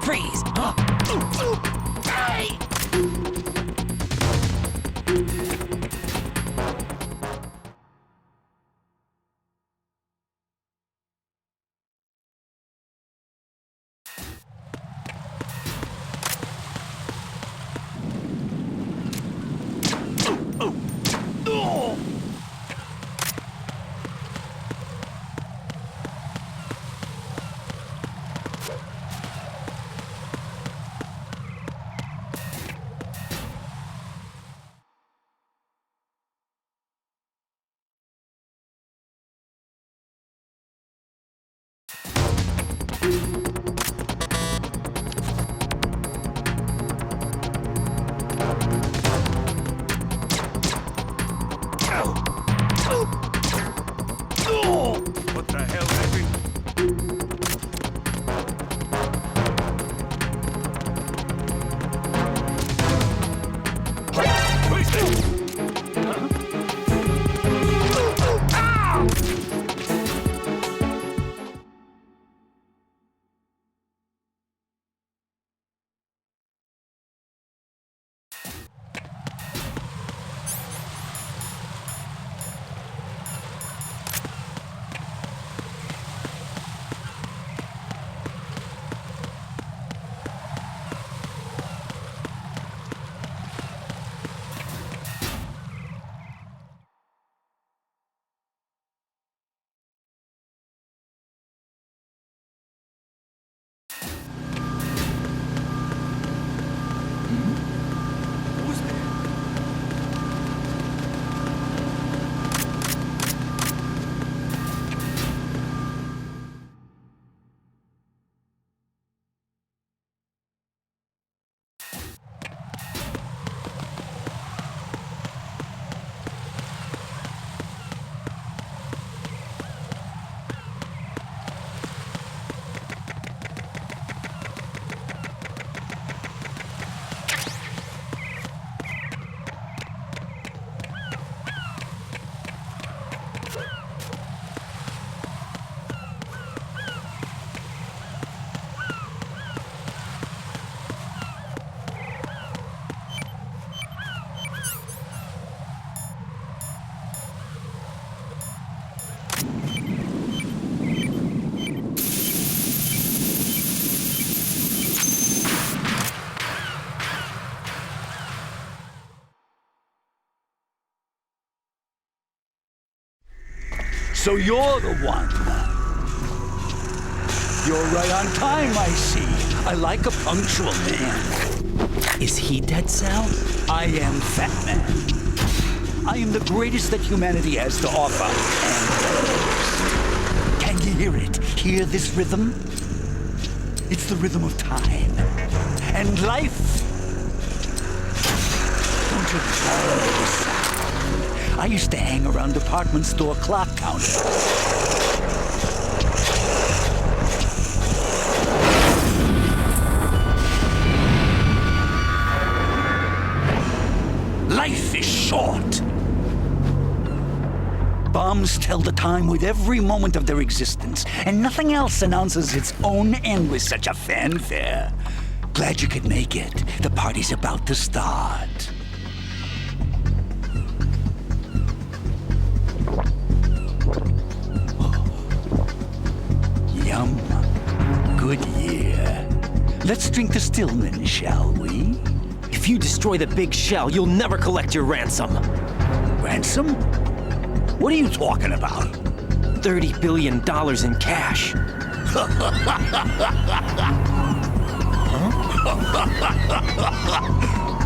Freeze! Hey! What the hell, baby? Twist it! Who's there? So you're the one. You're right on time, I see. I like a punctual man. Is he dead, Sal? I am Fat Man. I am the greatest that humanity has to offer. And can you hear it? Hear this rhythm? It's the rhythm of time. And life. Don't you love this sound? I used to hang around department store clock counters. Life is short. Bombs tell the time with every moment of their existence, and nothing else announces its own end with such a fanfare. Glad you could make it. The party's about to start. Yum. Good year. Let's drink the Stillman, shall we? If you destroy the big shell, you'll never collect your ransom. Ransom? What are you talking about? $30 billion in cash.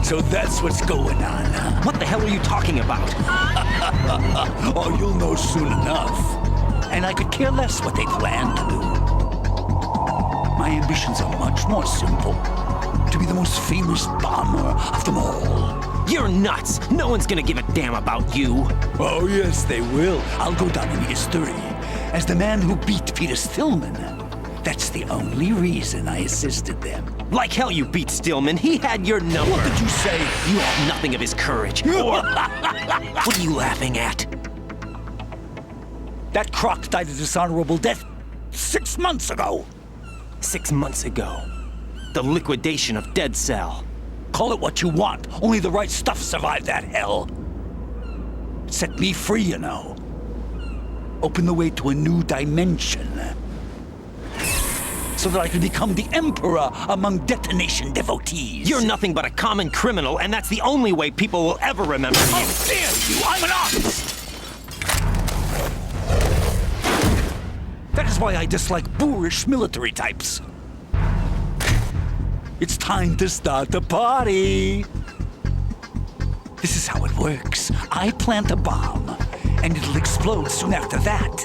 So that's what's going on, huh? What the hell are you talking about? Oh, you'll know soon enough. And I could care less what they plan to do. My ambitions are much more simple. To be the most famous bomber of them all. You're nuts! No one's gonna give a damn about you. Oh, yes, they will. I'll go down in history as the man who beat Peter Stillman. That's the only reason I assisted them. Like hell you beat Stillman. He had your number. What did you say? You have nothing of his courage. Or... What are you laughing at? That croc died a dishonorable death 6 months ago. 6 months ago. The liquidation of Dead Cell. Call it what you want. Only the right stuff survived that hell. It set me free, you know. Opened the way to a new dimension. So that I could become the emperor among detonation devotees. You're nothing but a common criminal, and that's the only way people will ever remember you. How dare you! I'm an artist! That is why I dislike boorish military types. It's time to start the party. This is how it works. I plant a bomb, and it'll explode soon after that.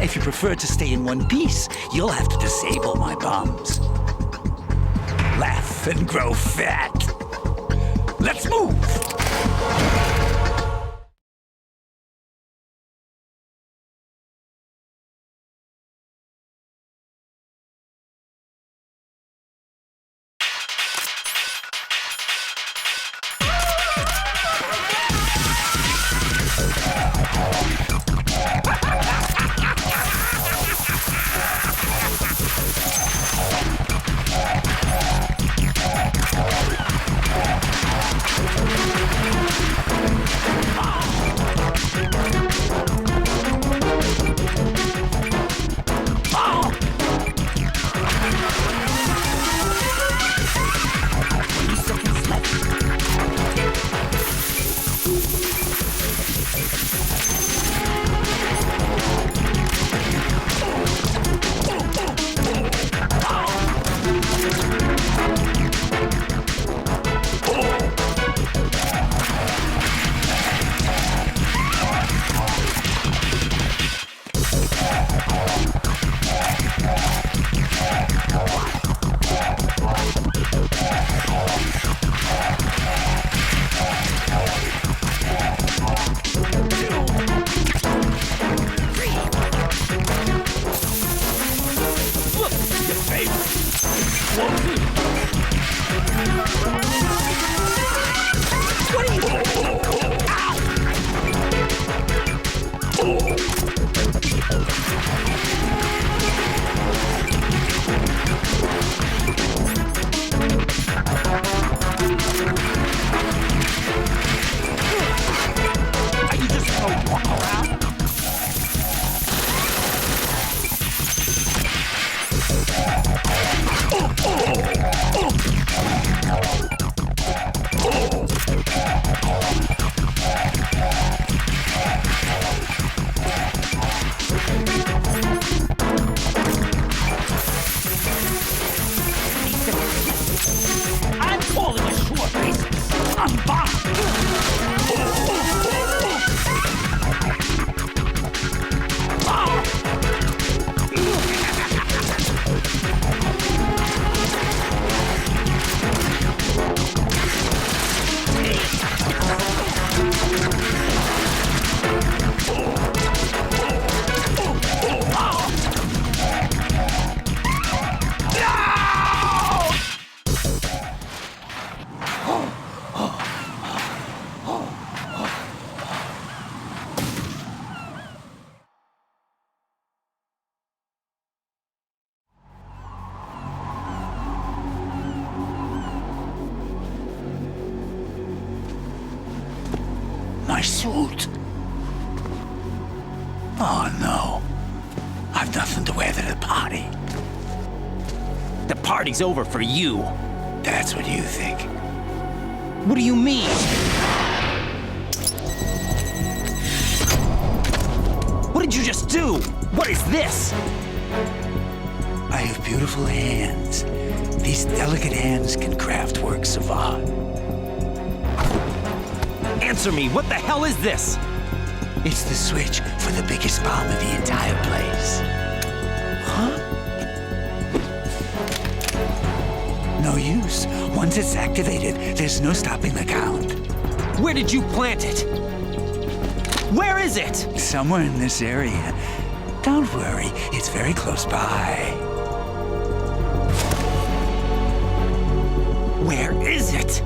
If you prefer to stay in one piece, you'll have to disable my bombs. Laugh and grow fat. Let's move! My suit. Oh, no. I've nothing to wear to the party. The party's over for you. That's what you think. What do you mean? What did you just do? What is this? I have beautiful hands. These delicate hands can craft works of art. Answer me, what the hell is this? It's the switch for the biggest bomb in the entire place. Huh? No use. Once it's activated, there's no stopping the count. Where did you plant it? Where is it? Somewhere in this area. Don't worry, it's very close by. Where is it?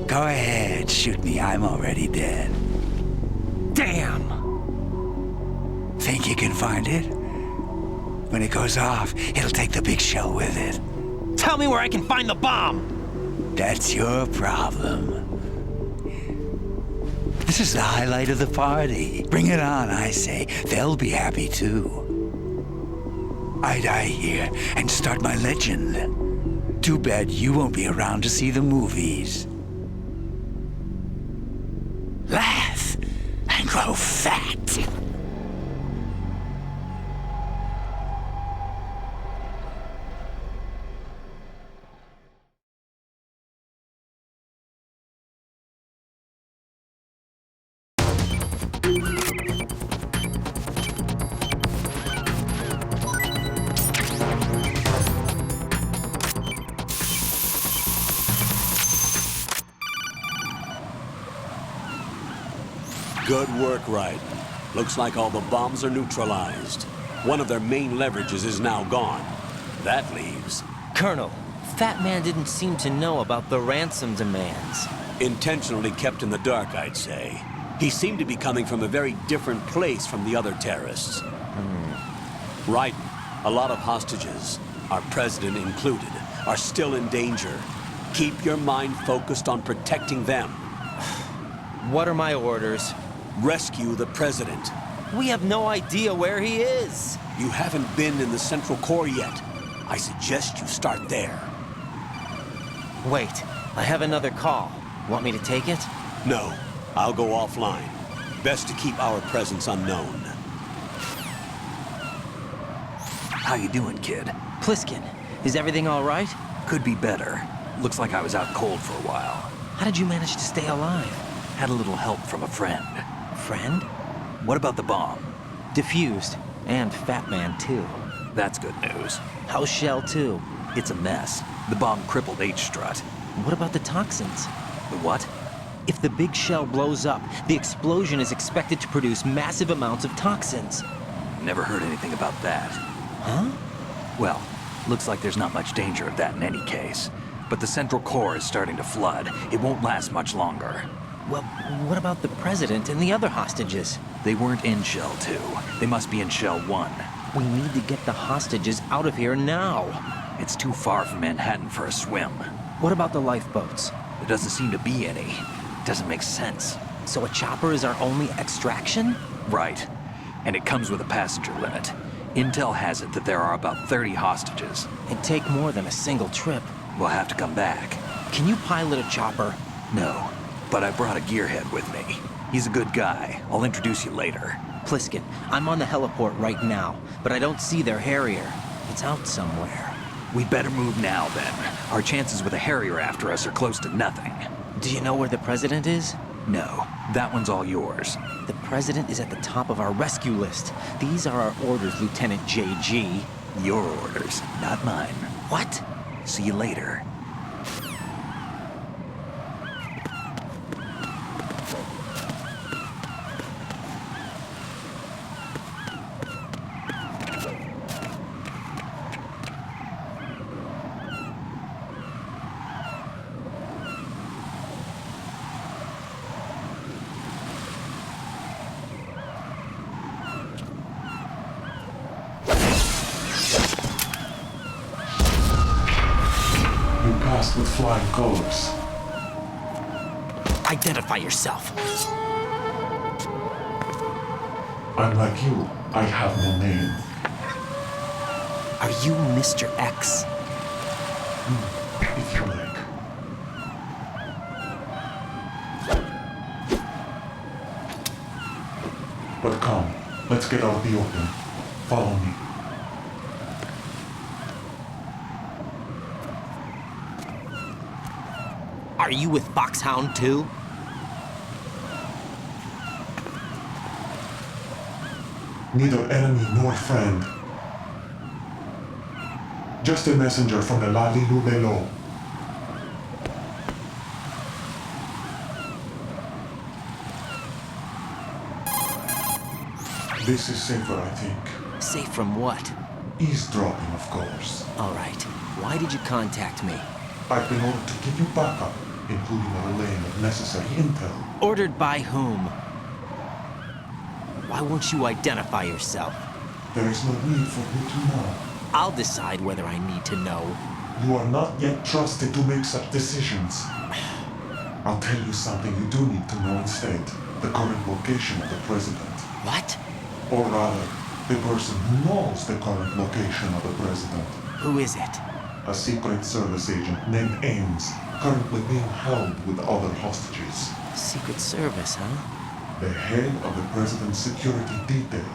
Go ahead, shoot me. I'm already dead. Damn! Think you can find it? When it goes off, it'll take the big show with it. Tell me where I can find the bomb! That's your problem. This is the highlight of the party. Bring it on, I say. They'll be happy too. I die here and start my legend. Too bad you won't be around to see the movies. Laugh and grow fat. Good work, Raiden. Looks like all the bombs are neutralized. One of their main leverages is now gone. That leaves Colonel, Fat Man didn't seem to know about the ransom demands. intentionally kept in the dark, I'd say. He seemed to be coming from a very different place from the other terrorists. Raiden, a lot of hostages, our president included, are still in danger. Keep your mind focused on protecting them. What are my orders? Rescue the president. We have no idea where he is. You haven't been in the Central Core yet. I suggest you start there. Wait, I have another call. Want me to take it? No, I'll go offline. Best to keep our presence unknown. How you doing, kid? Pliskin, is everything all right? Could be better. Looks like I was out cold for a while. How did you manage to stay alive? Had a little help from a friend. Friend? What about the bomb? Diffused. And Fat Man, too. That's good news. How's Shell, too? It's a mess. The bomb crippled H-Strut. What about the toxins? The what? If the big shell blows up, the explosion is expected to produce massive amounts of toxins. Never heard anything about that. Huh? Well, looks like there's not much danger of that in any case. But the Central Core is starting to flood. It won't last much longer. Well, what about the president and the other hostages? They weren't in Shell 2. They must be in Shell 1. We need to get the hostages out of here now. It's too far from Manhattan for a swim. What about the lifeboats? There doesn't seem to be any. Doesn't make sense. So a chopper is our only extraction? Right. And it comes with a passenger limit. Intel has it that there are about 30 hostages. It'd take more than a single trip. We'll have to come back. Can you pilot a chopper? No, but I brought a gearhead with me. He's a good guy. I'll introduce you later. Pliskin, I'm on the heliport right now, but I don't see their Harrier. It's out somewhere. We better move now, then. Our chances with a Harrier after us are close to nothing. Do you know where the president is? No, that one's all yours. The president is at the top of our rescue list. These are our orders, Lieutenant JG. Your orders, not mine. What? See you later. With flying colors. Identify yourself. Unlike you, I have no name. Are you Mr. X? If you like. But come, let's get out of the open. Follow me. Are you with Foxhound too? Neither enemy nor friend. Just a messenger from the Lalilu below. This is safer, I think. Safe from what? Eavesdropping, of course. All right. Why did you contact me? I've been ordered to give you backup, including a relaying of necessary intel. Ordered by whom? Why won't you identify yourself? There is no need for you to know. I'll decide whether I need to know. You are not yet trusted to make such decisions. I'll tell you something you do need to know instead. The current location of the president. What? Or rather, the person who knows the current location of the president. Who is it? A Secret Service agent named Ames, currently being held with other hostages. Secret Service, huh? The head of the president's security detail,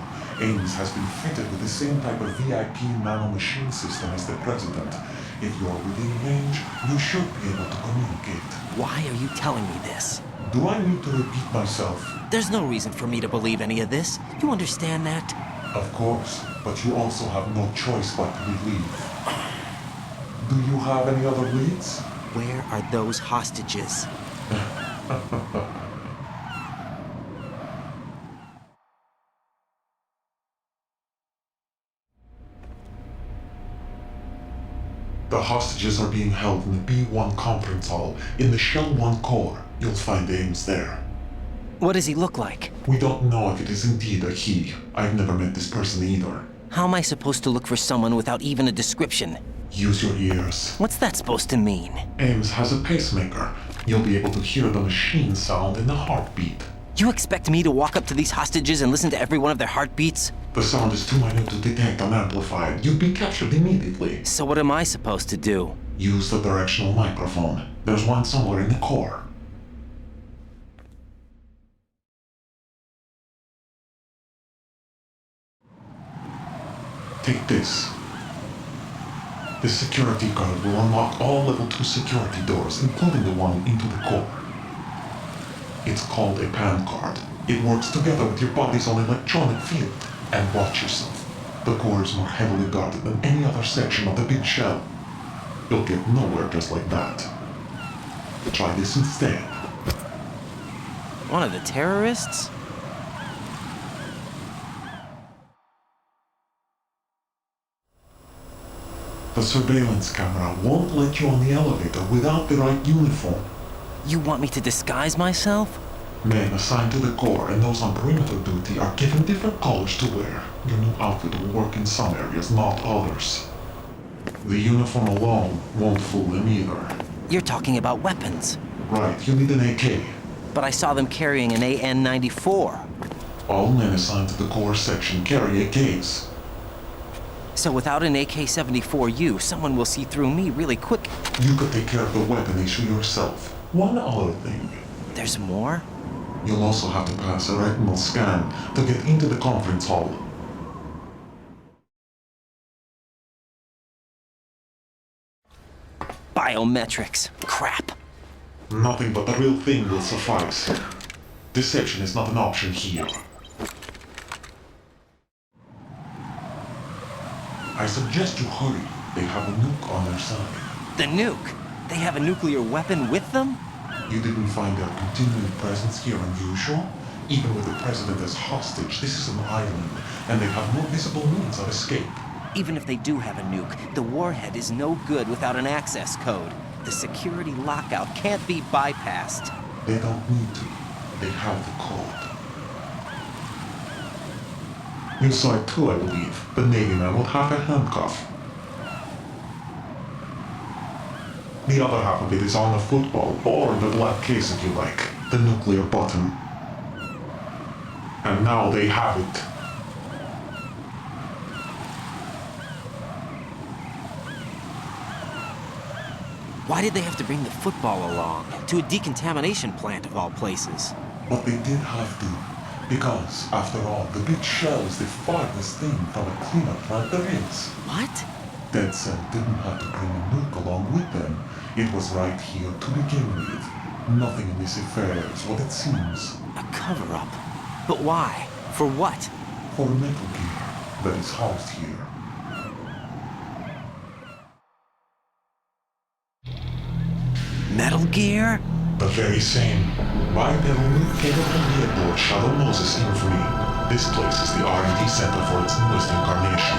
Ames has been fitted with the same type of VIP nanomachine system as the president. If you are within range, you should be able to communicate. Why are you telling me this? Do I need to repeat myself? There's no reason for me to believe any of this. You understand that? Of course, but you also have no choice but to believe. Do you have any other leads? Where are those hostages? The hostages are being held in the B1 conference hall. In the Shell 1 core, you'll find Ames there. What does he look like? We don't know if it is indeed a he. I've never met this person either. How am I supposed to look for someone without even a description? Use your ears. What's that supposed to mean? Ames has a pacemaker. You'll be able to hear the machine sound in the heartbeat. You expect me to walk up to these hostages and listen to every one of their heartbeats? The sound is too minute to detect unamplified. You'd be captured immediately. So what am I supposed to do? Use the directional microphone. There's one somewhere in the core. Take this. This security card will unlock all level 2 security doors, including the one into the core. It's called a PAN card. It works together with your body's own electronic field. And watch yourself. The core is more heavily guarded than any other section of the big shell. You'll get nowhere just like that. Try this instead. One of the terrorists? The surveillance camera won't let you on the elevator without the right uniform. You want me to disguise myself? Men assigned to the core and those on perimeter duty are given different colors to wear. Your new outfit will work in some areas, not others. The uniform alone won't fool them either. You're talking about weapons. Right, you need an AK. But I saw them carrying an AN-94. All men assigned to the core section carry AKs. So without an AK-74U, someone will see through me really quick. You could take care of the weapon issue yourself. One other thing. There's more? You'll also have to pass a retinal scan to get into the conference hall. Biometrics. Crap. Nothing but the real thing will suffice. Deception is not an option here. I suggest you hurry. They have a nuke on their side. The nuke? They have a nuclear weapon with them? You didn't find their continuing presence here unusual? Even with the president as hostage, this is an island, and they have no visible means of escape. Even if they do have a nuke, the warhead is no good without an access code. The security lockout can't be bypassed. They don't need to. They have the code. You saw it too, I believe. The Navy man with half a handcuff. The other half of it is on the football, or the black case if you like. The nuclear button. And now they have it. Why did they have to bring the football along? To a decontamination plant of all places. But they did have to. Because, after all, the big shell is the farthest thing from a cleanup plant there is. What? Dead Cell didn't have to bring a nuke along with them. It was right here to begin with. Nothing in this affair is what it seems. A cover-up. But why? For what? For Metal Gear that is housed here. Metal Gear? The very same. Bipedal nuke capable vehicle Shadow Moses infamy. This place is the R&D center for its newest incarnation.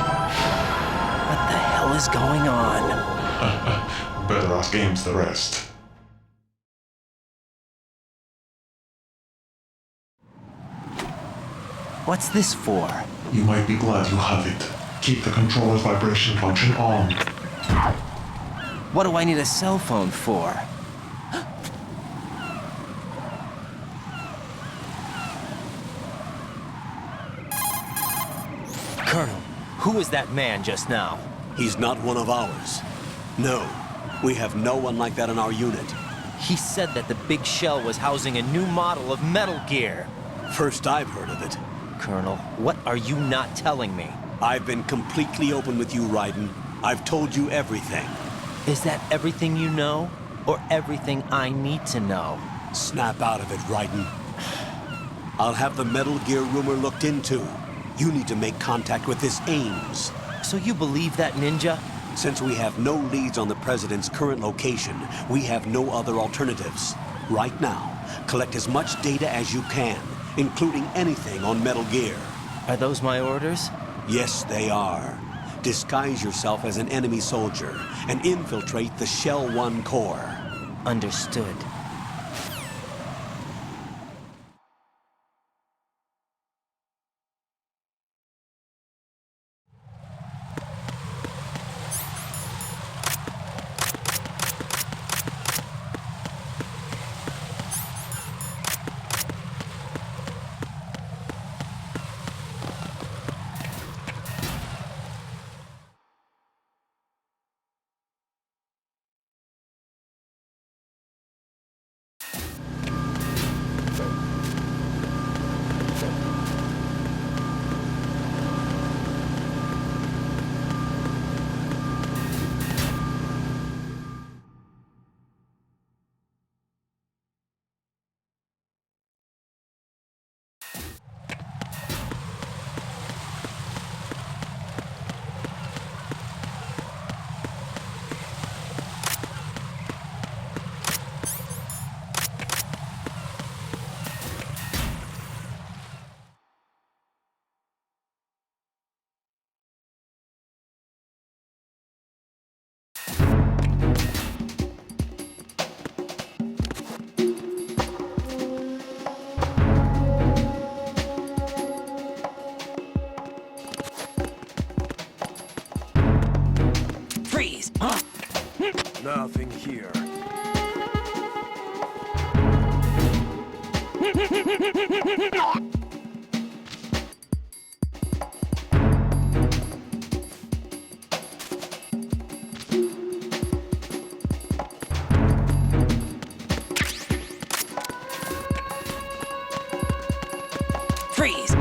What the hell is going on? Better ask Ames the rest. What's this for? You might be glad you have it. Keep the controller's vibration function on. What do I need a cell phone for? Colonel, who was that man just now? He's not one of ours. No, we have no one like that in our unit. He said that the big shell was housing a new model of Metal Gear. First I've heard of it. Colonel, what are you not telling me? I've been completely open with you, Raiden. I've told you everything. Is that everything you know? Or everything I need to know? Snap out of it, Raiden. I'll have the Metal Gear rumor looked into. You need to make contact with this Ames. So you believe that ninja? Since we have no leads on the President's current location, we have no other alternatives. Right now, collect as much data as you can, including anything on Metal Gear. Are those my orders? Yes, they are. Disguise yourself as an enemy soldier and infiltrate the Shell 1 core. Understood. Freeze! Nothing here. Freeze!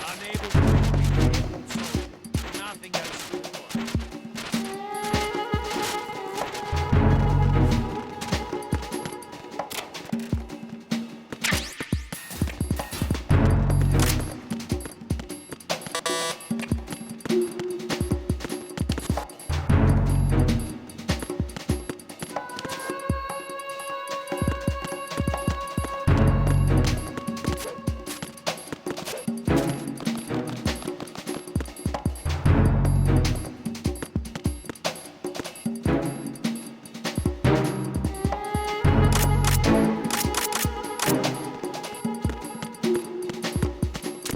Unable to reach so nothing else will work.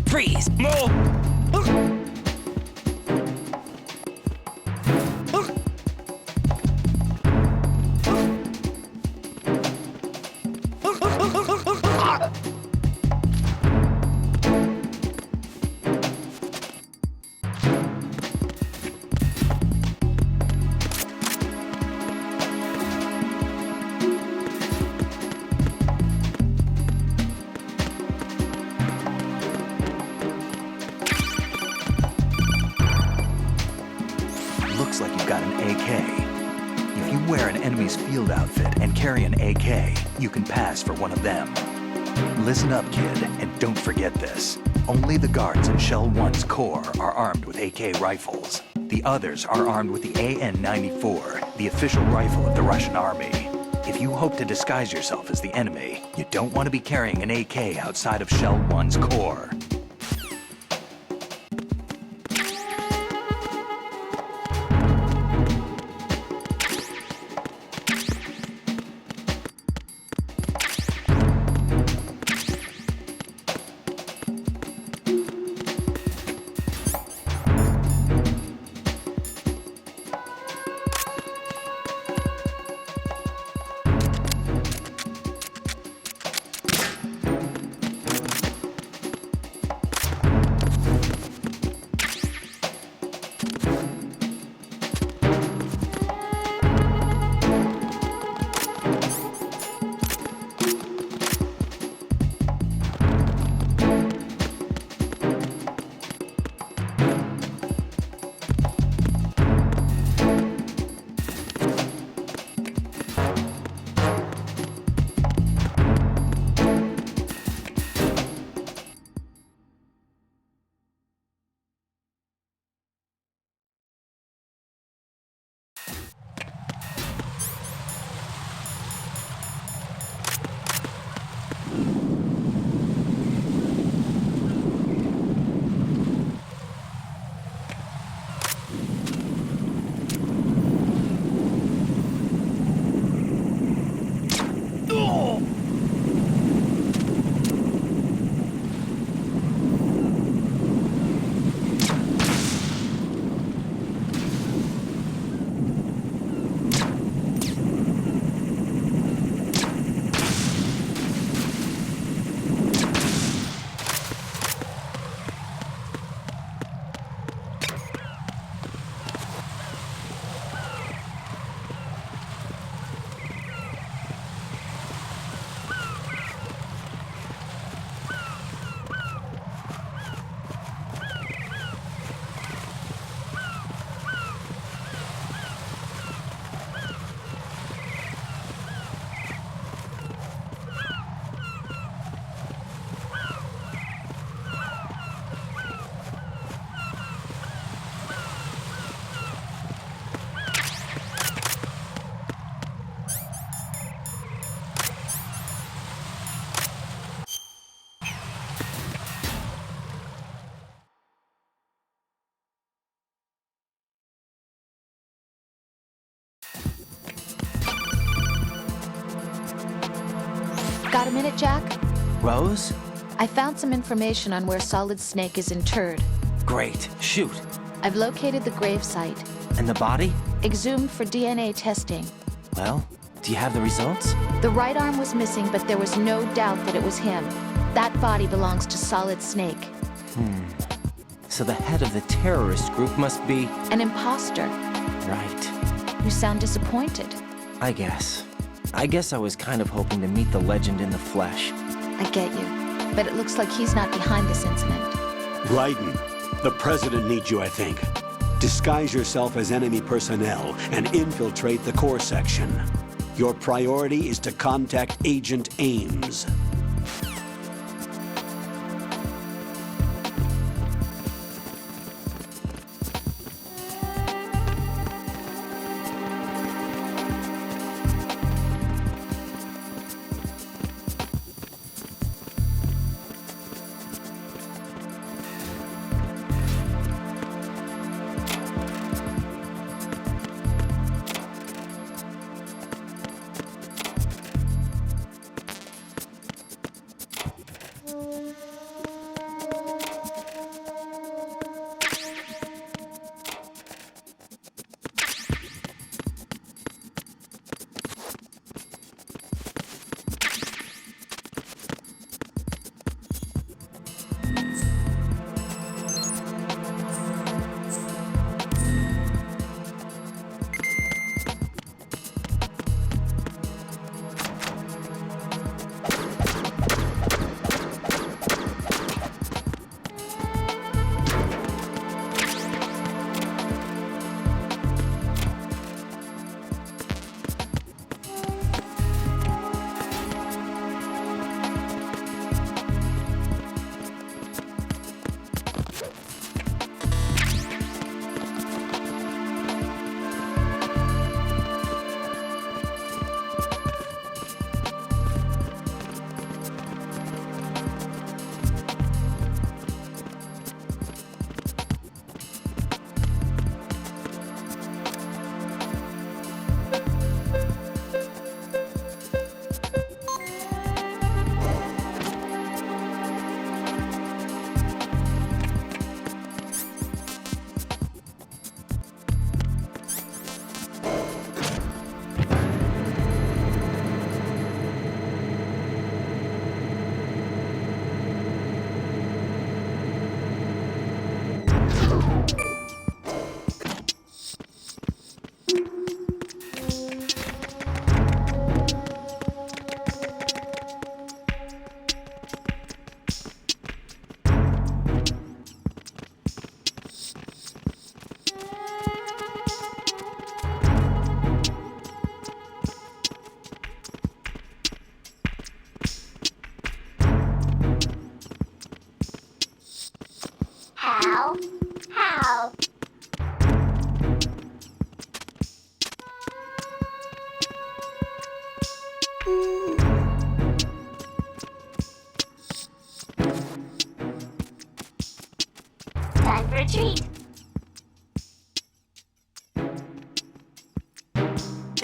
Freeze! looks like you've got an AK. If you wear an enemy's field outfit and carry an AK, you can pass for one of them. Listen up, kid, and don't forget this. Only the guards in Shell 1's core are armed with AK rifles. The others are armed with the AN-94, the official rifle of the Russian army. If you hope to disguise yourself as the enemy, you don't want to be carrying an AK outside of Shell 1's core. Got a minute, Jack? Rose? I found some information on where Solid Snake is interred. Great. Shoot. I've located the grave site. And the body? Exhumed for DNA testing. Well, do you have the results? The right arm was missing, but there was no doubt that it was him. That body belongs to Solid Snake. So the head of the terrorist group must be... An imposter. Right. You sound disappointed. I guess I was kind of hoping to meet the legend in the flesh. I get you. But it looks like he's not behind this incident. Raiden, the president needs you, I think. Disguise yourself as enemy personnel and infiltrate the core section. Your priority is to contact Agent Ames.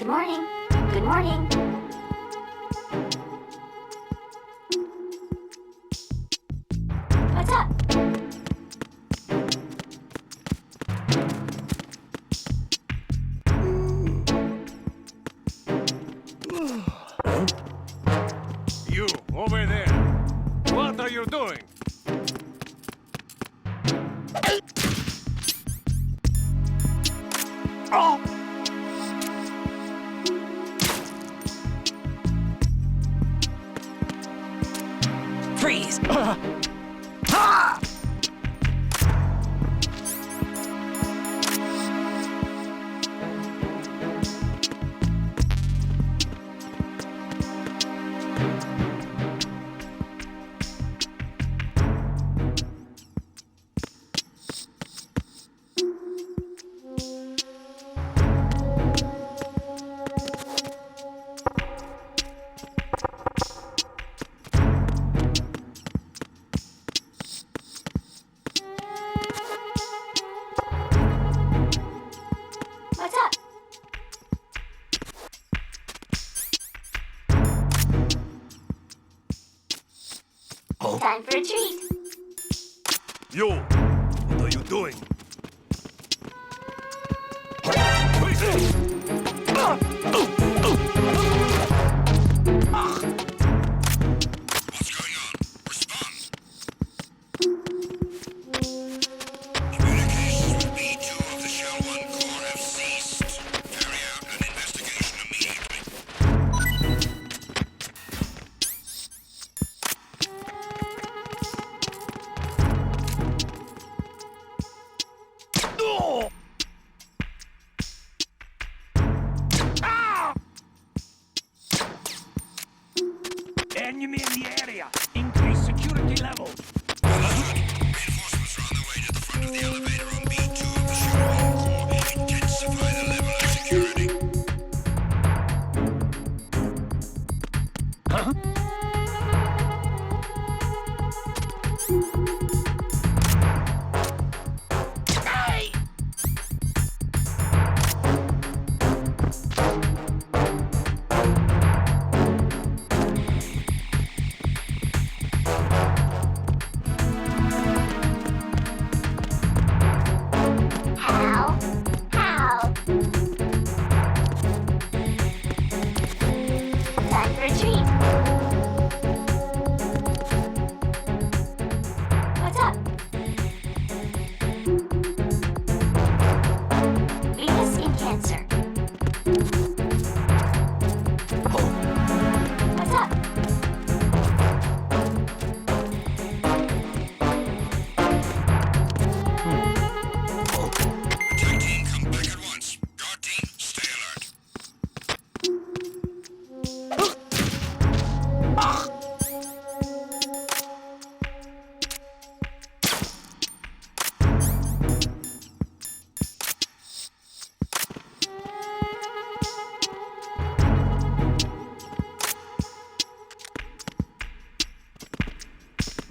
Good morning. Good morning. What's up? You, over there. What are you doing? Freeze! What's up? Time for a treat. You, what are you doing? What's going on? Respond. Communications with B2 of the Shell 1 Core have ceased. Carry out an investigation immediately. Enemy in the area. Increase security level. Reinforcements are on their way to the front of the elevator on B2 of the Shell 1 Core. Intensify the level of security. How? How? Time for a treat. What's up? Venus in Cancer. What's up? Attack team, come back at once. Guard team, stay alert.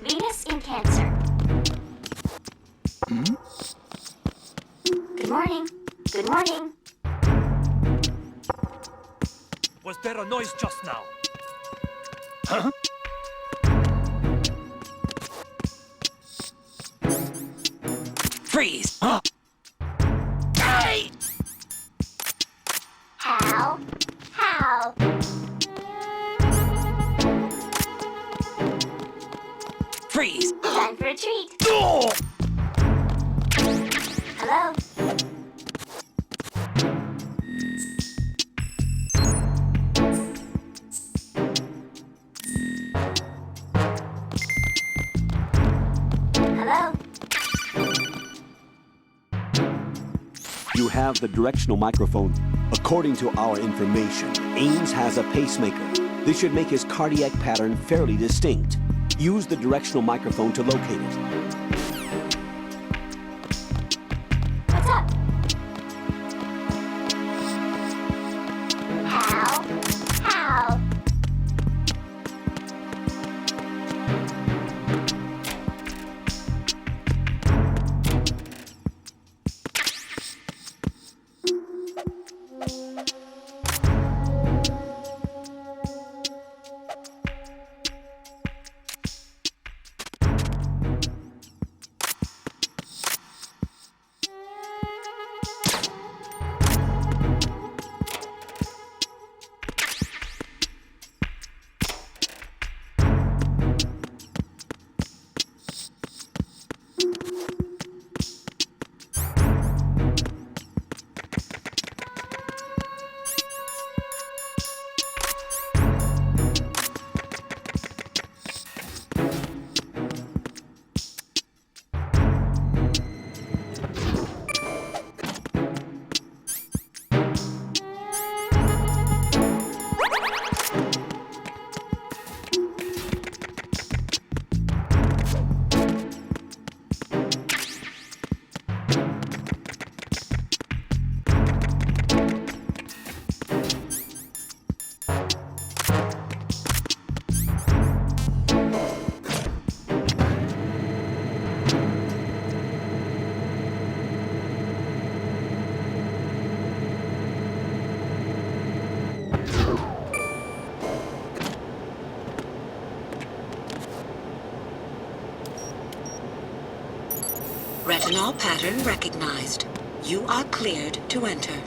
Venus in Cancer. Good morning. Good morning. Was there a noise just now? Freeze! How? How? Freeze! Time for a treat. Hello? Hello? You have the directional microphone. According to our information, Ames has a pacemaker. This should make his cardiac pattern fairly distinct. Use the directional microphone to locate it. What's up? How? How? Retinol pattern recognized. You are cleared to enter.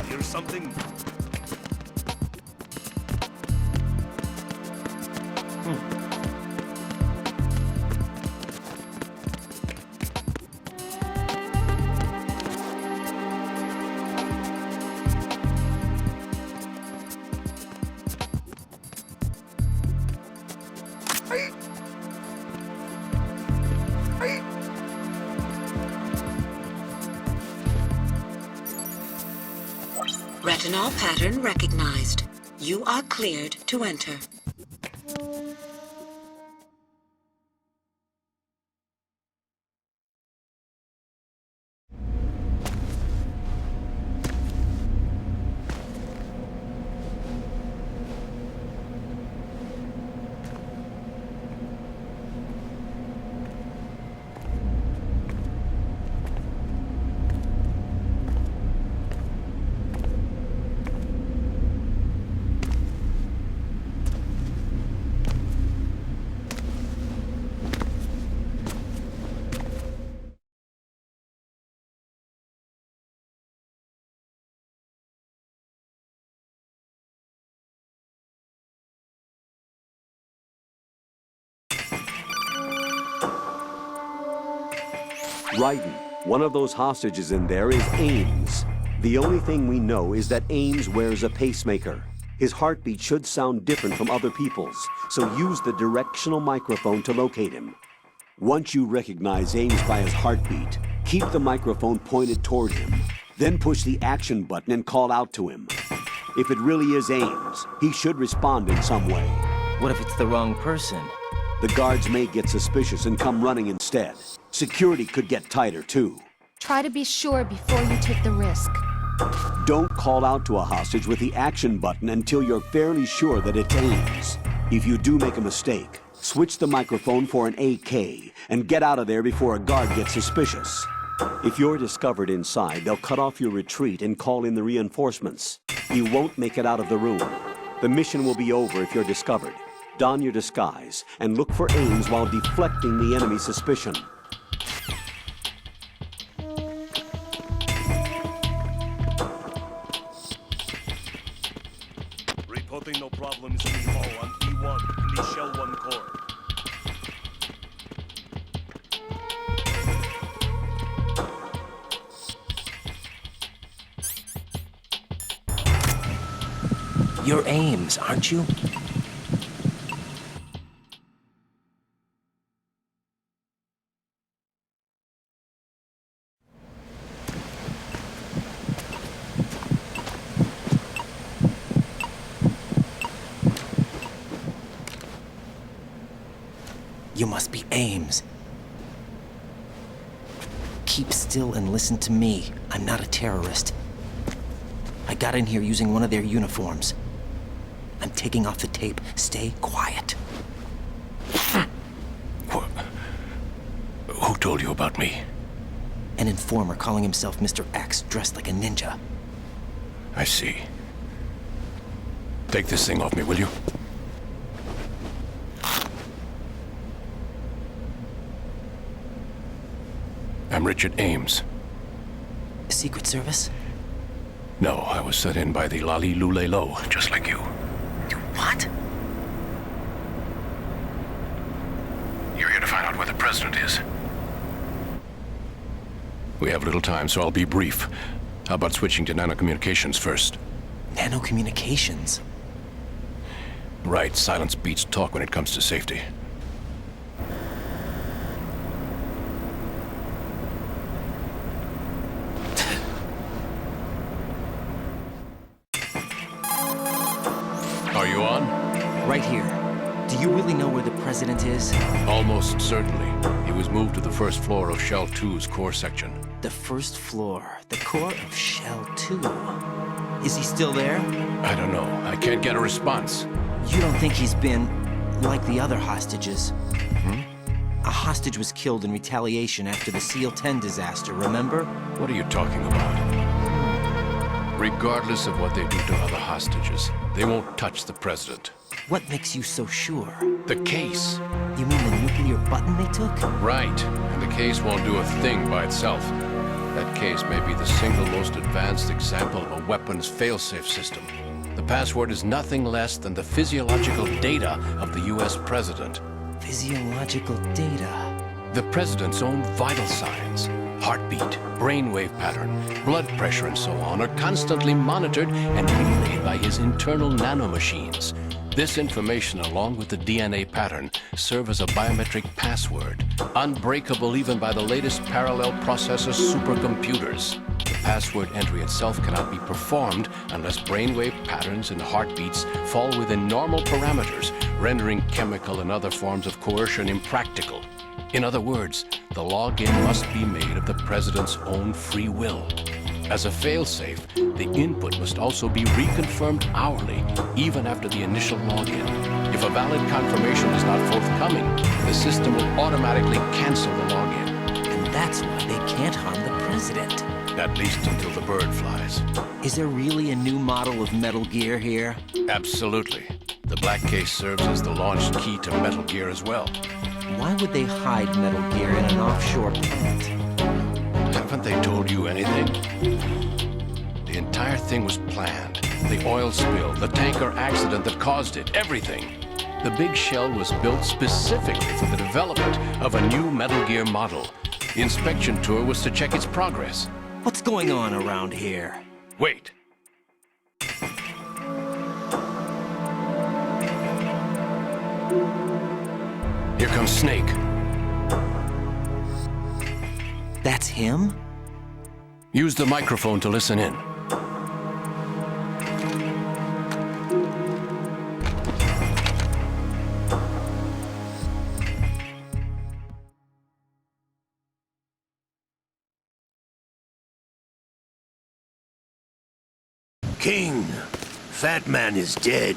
Here's something. Retinol pattern recognized. You are cleared to enter. Raiden, one of those hostages in there is Ames. The only thing we know is that Ames wears a pacemaker. His heartbeat should sound different from other people's, so use the directional microphone to locate him. Once you recognize Ames by his heartbeat, keep the microphone pointed toward him. Then push the action button and call out to him. If it really is Ames, he should respond in some way. What if it's the wrong person? The guards may get suspicious and come running instead. Security could get tighter, too. Try to be sure before you take the risk. Don't call out to a hostage with the action button until you're fairly sure that it's Ames. If you do make a mistake, switch the microphone for an AK and get out of there before a guard gets suspicious. If you're discovered inside, they'll cut off your retreat and call in the reinforcements. You won't make it out of the room. The mission will be over if you're discovered. Don your disguise and look for Ames while deflecting the enemy's suspicion. Reporting no problems in the hall on E1 in the Shell 1 core. You're Ames, aren't you? You must be Ames. Keep still and listen to me. I'm not a terrorist. I got in here using one of their uniforms. I'm taking off the tape. Stay quiet. Who told you about me? An informer calling himself Mr. X, dressed like a ninja. I see. Take this thing off me, will you? I'm Richard Ames. Secret Service? No, I was sent in by the Lali Lule Lo, just like you. You what? You're here to find out where the president is. We have little time, so I'll be brief. How about switching to nanocommunications first? Nanocommunications? Right, silence beats talk when it comes to safety. Right here. Do you really know where the president is? Almost certainly. He was moved to the first floor of Shell 2's core section. The first floor. The core of Shell 2. Is he still there? I don't know. I can't get a response. You don't think he's been like the other hostages? A hostage was killed in retaliation after the SEAL 10 disaster, remember? What are you talking about? Regardless of what they do to other hostages, they won't touch the president. What makes you so sure? The case. You mean the nuclear button they took? Right. And the case won't do a thing by itself. That case may be the single most advanced example of a weapons failsafe system. The password is nothing less than the physiological data of the US president. Physiological data? The president's own vital signs, heartbeat, brainwave pattern, blood pressure and so on are constantly monitored and relayed by his internal nanomachines. This information, along with the DNA pattern, serve as a biometric password, unbreakable even by the latest parallel processor supercomputers. The password entry itself cannot be performed unless brainwave patterns and heartbeats fall within normal parameters, rendering chemical and other forms of coercion impractical. In other words, the login must be made of the president's own free will. As a failsafe, the input must also be reconfirmed hourly, even after the initial login. If a valid confirmation is not forthcoming, the system will automatically cancel the login. And that's why they can't harm the president. At least until the bird flies. Is there really a new model of Metal Gear here? Absolutely. The black case serves as the launch key to Metal Gear as well. Why would they hide Metal Gear in an offshore plant? Haven't they told you anything? The entire thing was planned. The oil spill, the tanker accident that caused it, everything. The big shell was built specifically for the development of a new Metal Gear model. The inspection tour was to check its progress. What's going on around here? Wait. Here comes Snake. That's him? Use the microphone to listen in. King, Fat Man is dead.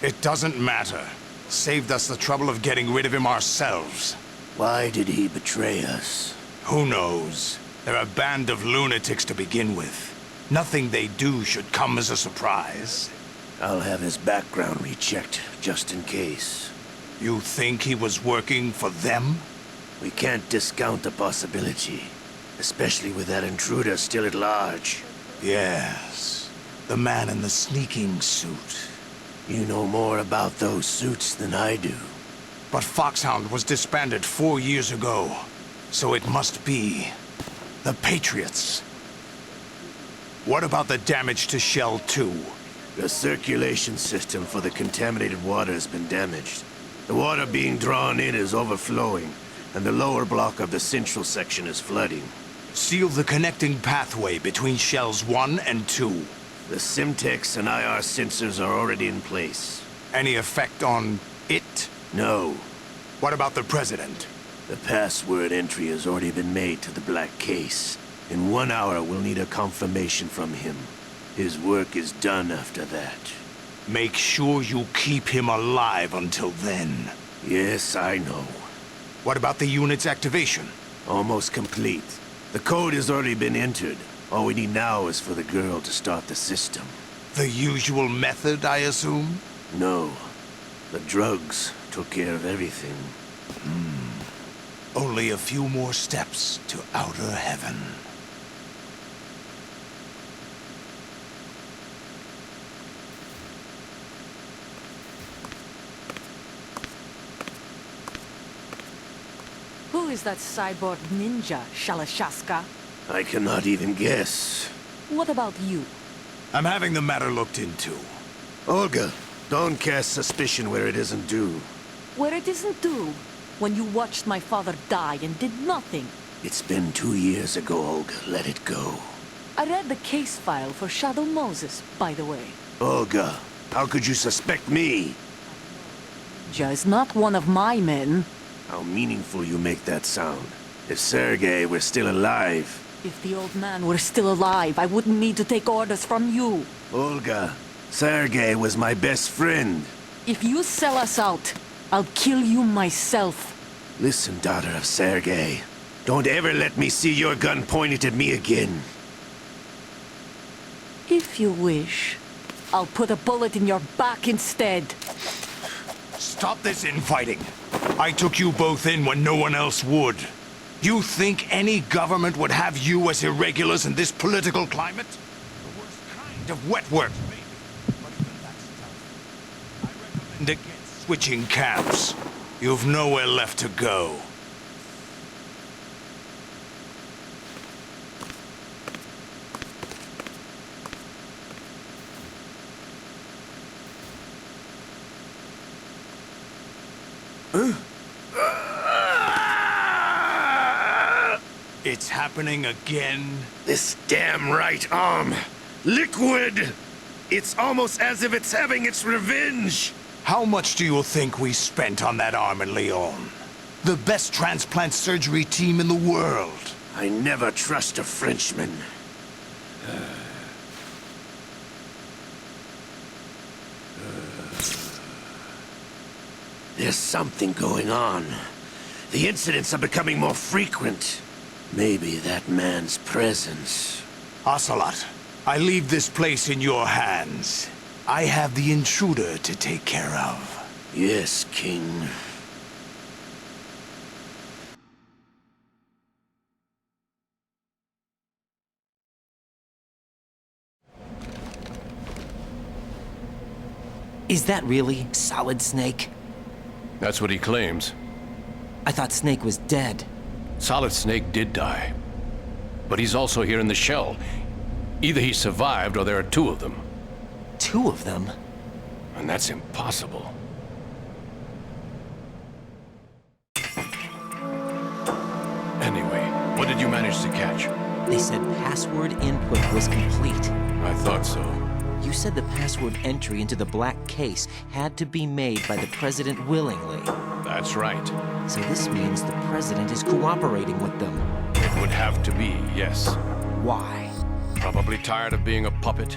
It doesn't matter. Saved us the trouble of getting rid of him ourselves. Why did he betray us? Who knows? They're a band of lunatics to begin with. Nothing they do should come as a surprise. I'll have his background rechecked, just in case. You think he was working for them? We can't discount the possibility. Especially with that intruder still at large. Yes. The man in the sneaking suit. You know more about those suits than I do. But Foxhound was disbanded 4 years ago. So it must be the Patriots. What about the damage to Shell 2? The circulation system for the contaminated water has been damaged. The water being drawn in is overflowing, and the lower block of the central section is flooding. Seal the connecting pathway between Shells 1 and 2. The Simtex and IR sensors are already in place. Any effect on it? No. What about the President? The password entry has already been made to the black case. In 1 hour, we'll need a confirmation from him. His work is done after that. Make sure you keep him alive until then. Yes, I know. What about the unit's activation? Almost complete. The code has already been entered. All we need now is for the girl to start the system. The usual method, I assume? No. The drugs took care of everything. Only a few more steps to outer heaven. Who is that cyborg ninja, Shalashaska? I cannot even guess. What about you? I'm having the matter looked into. Olga, don't cast suspicion where it isn't due. Where it isn't due? When you watched my father die and did nothing. It's been 2 years ago, Olga. Let it go. I read the case file for Shadow Moses, by the way. Olga, how could you suspect me? Nadja is not one of my men. How meaningful you make that sound. If Sergei were still alive... If the old man were still alive, I wouldn't need to take orders from you. Olga, Sergei was my best friend. If you sell us out, I'll kill you myself. Listen, daughter of Sergei. Don't ever let me see your gun pointed at me again. If you wish, I'll put a bullet in your back instead. Stop this infighting. I took you both in when no one else would. You think any government would have you as irregulars in this political climate? The worst kind of wet work, maybe. But even that's tough. I recommend against switching camps. You've nowhere left to go. It's happening again? This damn right arm. Liquid! It's almost as if it's having its revenge. How much do you think we spent on that arm in Lyon? The best transplant surgery team in the world. I never trust a Frenchman. There's something going on. The incidents are becoming more frequent. Maybe that man's presence. Ocelot, I leave this place in your hands. I have the intruder to take care of. Yes, King. Is that really Solid Snake? That's what he claims. I thought Snake was dead. Solid Snake did die. But he's also here in the shell. Either he survived or there are two of them. Two of them? And that's impossible. Anyway, what did you manage to catch? They said password input was complete. I thought so. You said the password entry into the black case had to be made by the president willingly. That's right. So this means the president is cooperating with them. It would have to be, yes. Why? Probably tired of being a puppet,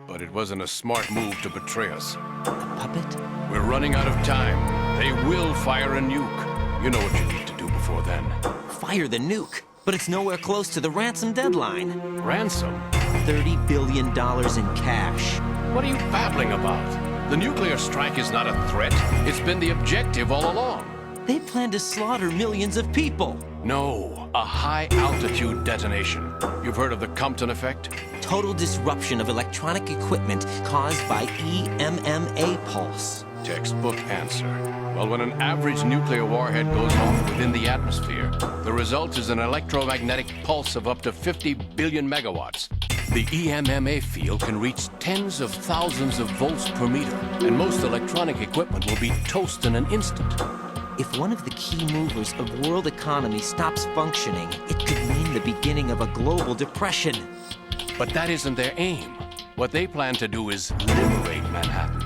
but it wasn't a smart move to betray us. A puppet? We're running out of time. They will fire a nuke. You know what you need to do before then. Fire the nuke? But it's nowhere close to the ransom deadline. Ransom? $30 billion in cash. What are you babbling about? The nuclear strike is not a threat. It's been the objective all along. They plan to slaughter millions of people. No, a high-altitude detonation. You've heard of the Compton effect? Total disruption of electronic equipment caused by EMMA pulse. Textbook answer. Well, when an average nuclear warhead goes off within the atmosphere, the result is an electromagnetic pulse of up to 50 billion megawatts. The EMMA field can reach tens of thousands of volts per meter, and most electronic equipment will be toast in an instant. If one of the key movers of world economy stops functioning, it could mean the beginning of a global depression. But that isn't their aim. What they plan to do is liberate Manhattan.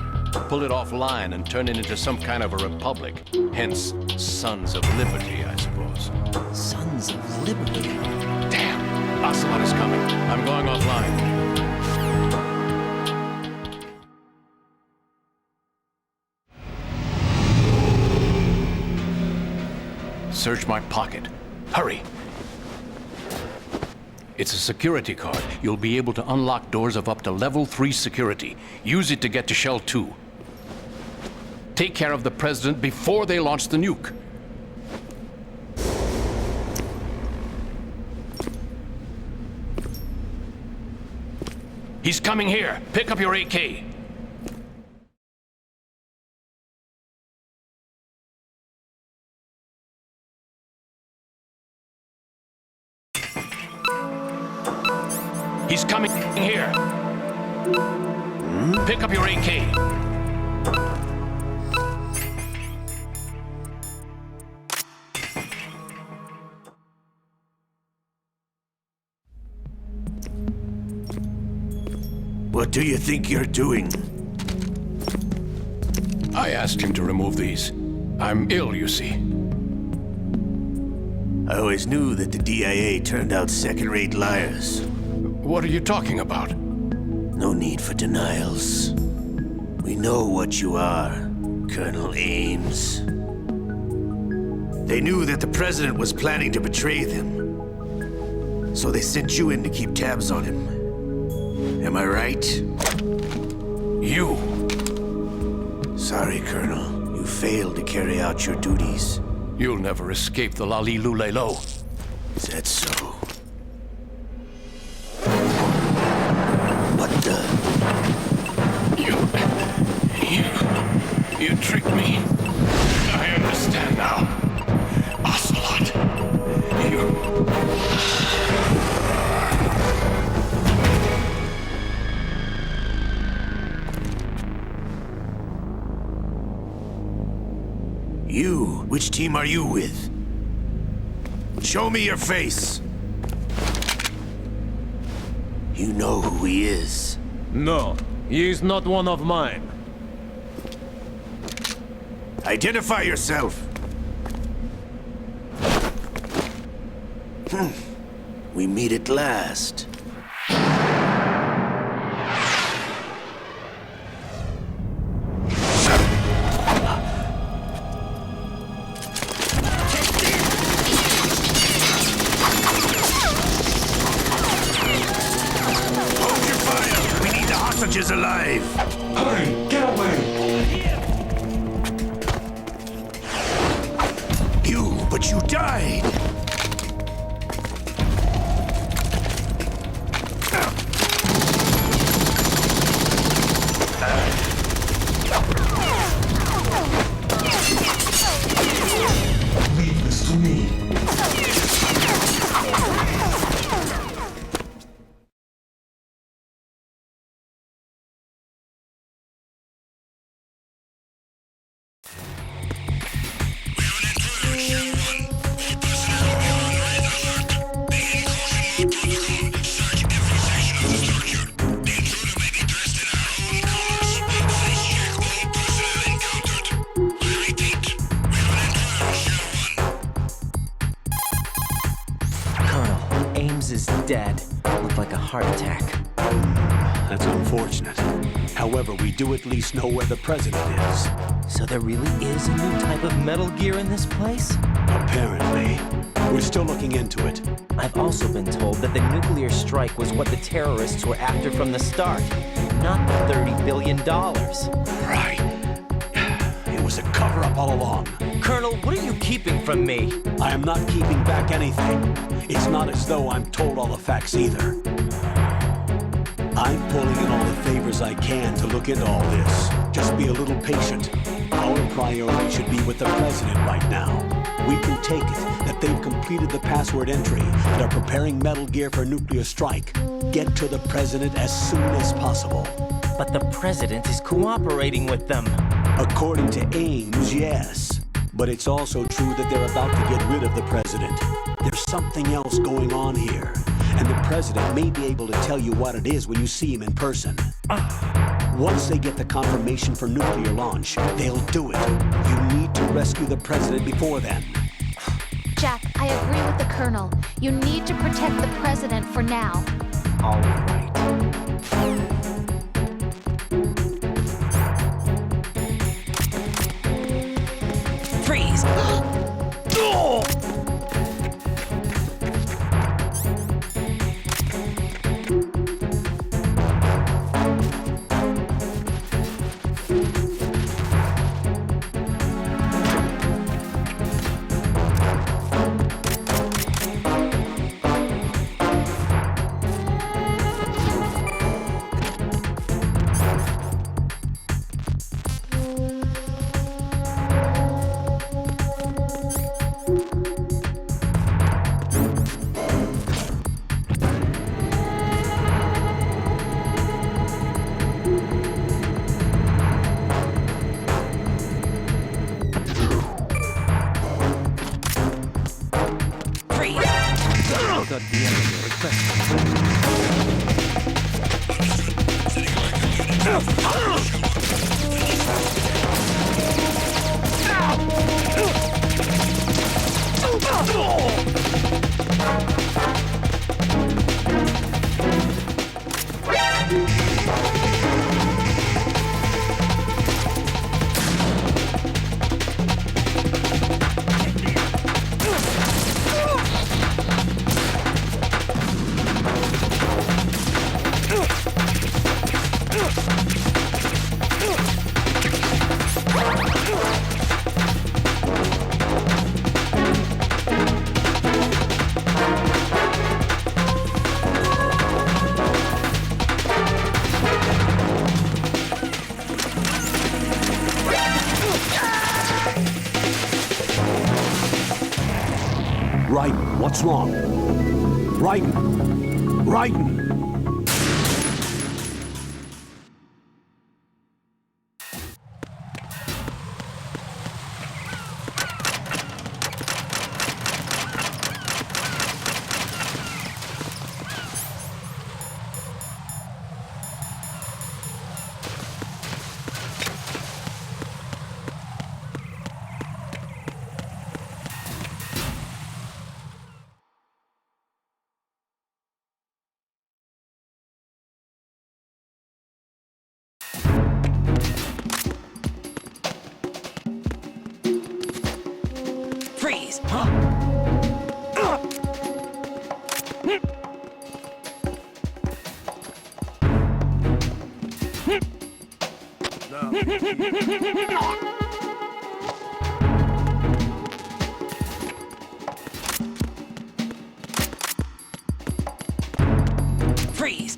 Pull it offline and turn it into some kind of a republic. Hence, Sons of Liberty, I suppose. Sons of Liberty? Damn! Ocelot is coming. I'm going offline. Search my pocket. Hurry! It's a security card. You'll be able to unlock doors of up to level 3 security. Use it to get to Shell 2. Take care of the president before they launch the nuke. He's coming here. Pick up your AK. He's coming here. Pick up your AK. What do you think you're doing? I asked him to remove these. I'm ill, you see. I always knew that the DIA turned out second-rate liars. What are you talking about? No need for denials. We know what you are, Colonel Ames. They knew that the president was planning to betray them. So they sent you in to keep tabs on him. Am I right? You! Sorry, Colonel. You failed to carry out your duties. You'll never escape the Lali Lulelo. Is that so? What the? You tricked me. I understand now. Ocelot. You? Which team are you with? Show me your face. You know who he is. No, he is not one of mine. Identify yourself. We meet at last. Hold your fire! We need the hostages alive! Hurry! Get away! But you died! Leave this to me. Is dead. Looked like a heart attack. That's unfortunate. However, we do at least know where the president is. So there really is a new type of Metal Gear in this place? Apparently. We're still looking into it. I've also been told that the nuclear strike was what the terrorists were after from the start, not the $30 billion. Right. It was a cover-up all along. Colonel, what are you keeping from me? I am not keeping back anything. It's not as though I'm told all the facts either. I'm pulling in all the favors I can to look into all this. Just be a little patient. Our priority should be with the president right now. We can take it that they've completed the password entry and are preparing Metal Gear for nuclear strike. Get to the president as soon as possible. But the president is cooperating with them. According to Ames, yes. But it's also true that they're about to get rid of the president. There's something else going on here, and the president may be able to tell you what it is when you see him in person. Once they get the confirmation for nuclear launch, they'll do it. You need to rescue the president before then. Jack, I agree with the Colonel. You need to protect the president for now. All right. Freeze! Raiden, what's wrong? Raiden! Raiden! Freeze! Freeze!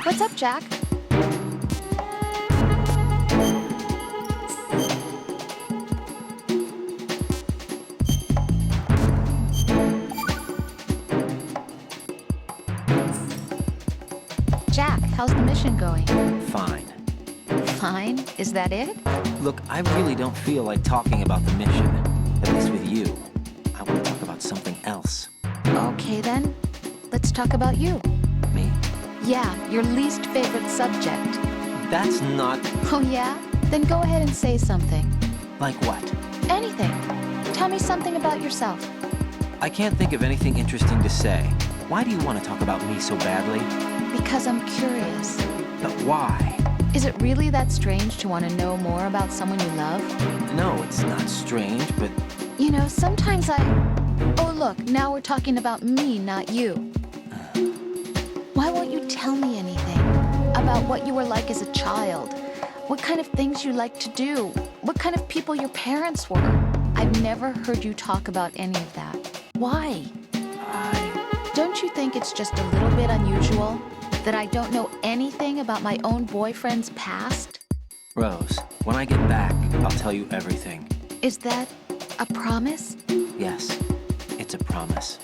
What's up, Jack? Jack, how's the mission going? Fine. Fine? Is that it? Look, I really don't feel like talking about the mission. At least with you. I want to talk about something else. Okay, then. Let's talk about you. Me? Yeah, your least favorite subject. That's not... Oh, yeah? Then go ahead and say something. Like what? Anything. Tell me something about yourself. I can't think of anything interesting to say. Why do you want to talk about me so badly? Because I'm curious. But why? Is it really that strange to want to know more about someone you love? No, it's not strange, but... You know, sometimes I... Oh, look, now we're talking about me, not you. Why won't you tell me anything? About what you were like as a child? what kind of things you like to do, what kind of people your parents were. I've never heard you talk about any of that. Why? Don't you think it's just a little bit unusual that I don't know anything about my own boyfriend's past? Rose, when I get back, I'll tell you everything. Is that a promise? Yes, it's a promise.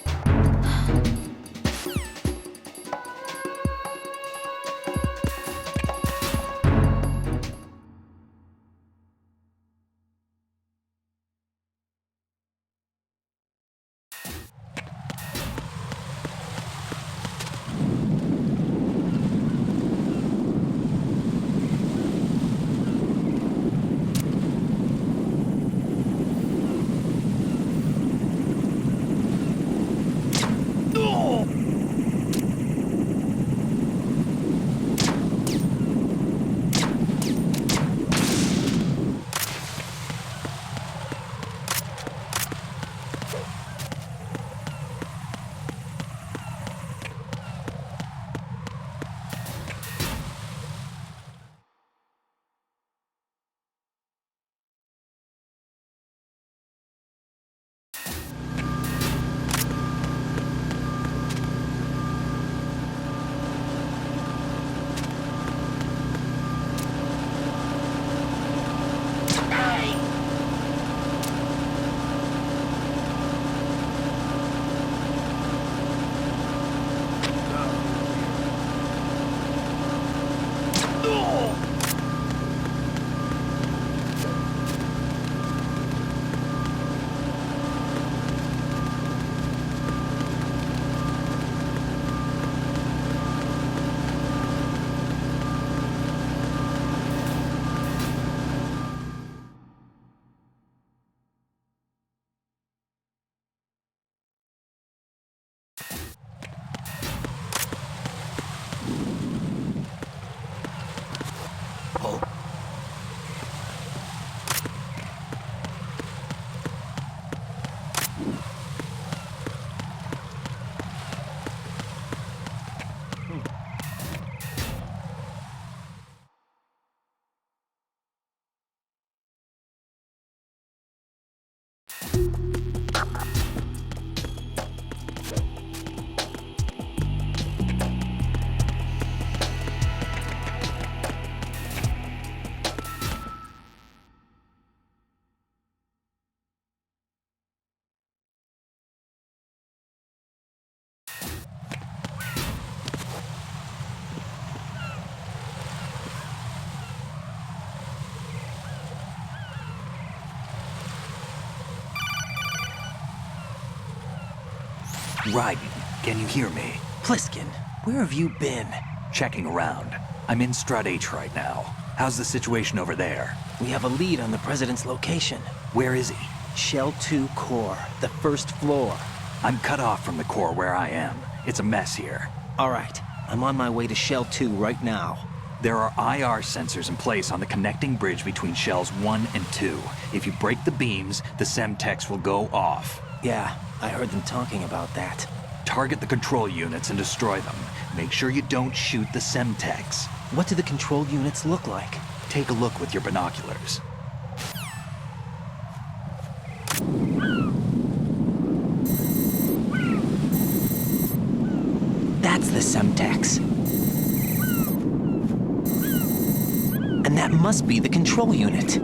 Raiden, can you hear me? Pliskin, where have you been? Checking around. I'm in Strut H right now. How's the situation over there? We have a lead on the president's location. Where is he? Shell 2 core, the first floor. I'm cut off from the core where I am. It's a mess here. All right, I'm on my way to Shell 2 right now. There are IR sensors in place on the connecting bridge between Shells 1 and 2. If you break the beams, the Semtex will go off. Yeah, I heard them talking about that. Target the control units and destroy them. Make sure you don't shoot the Semtex. What do the control units look like? Take a look with your binoculars. That's the Semtex. And that must be the control unit.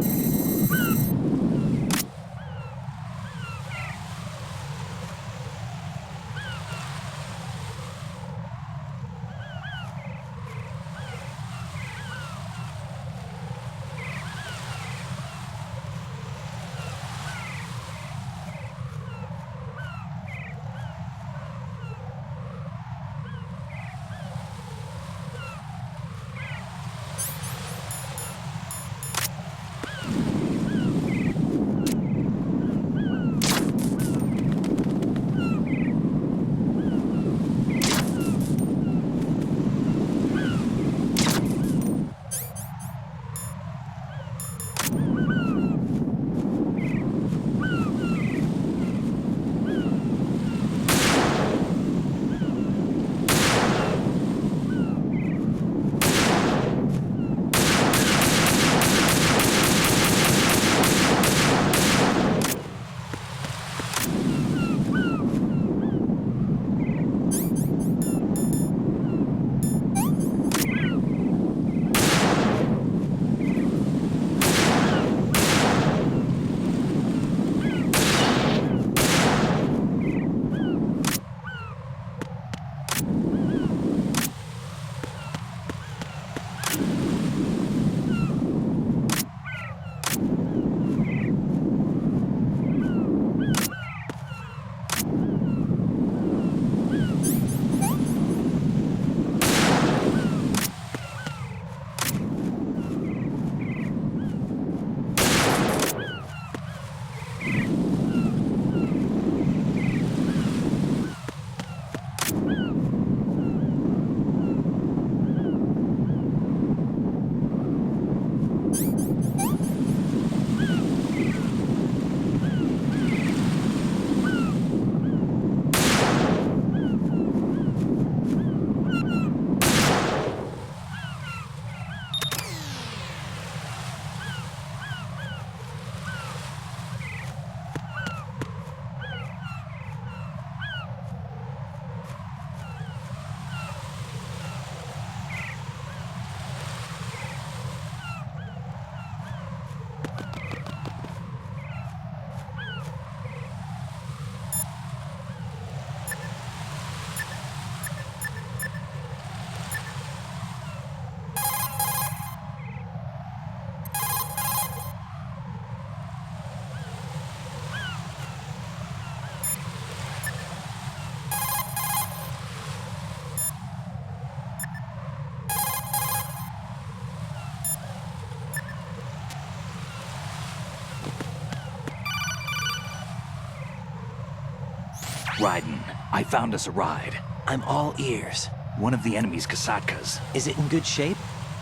Raiden, I found us a ride. I'm all ears. One of the enemy's Kasatkas. Is it in good shape?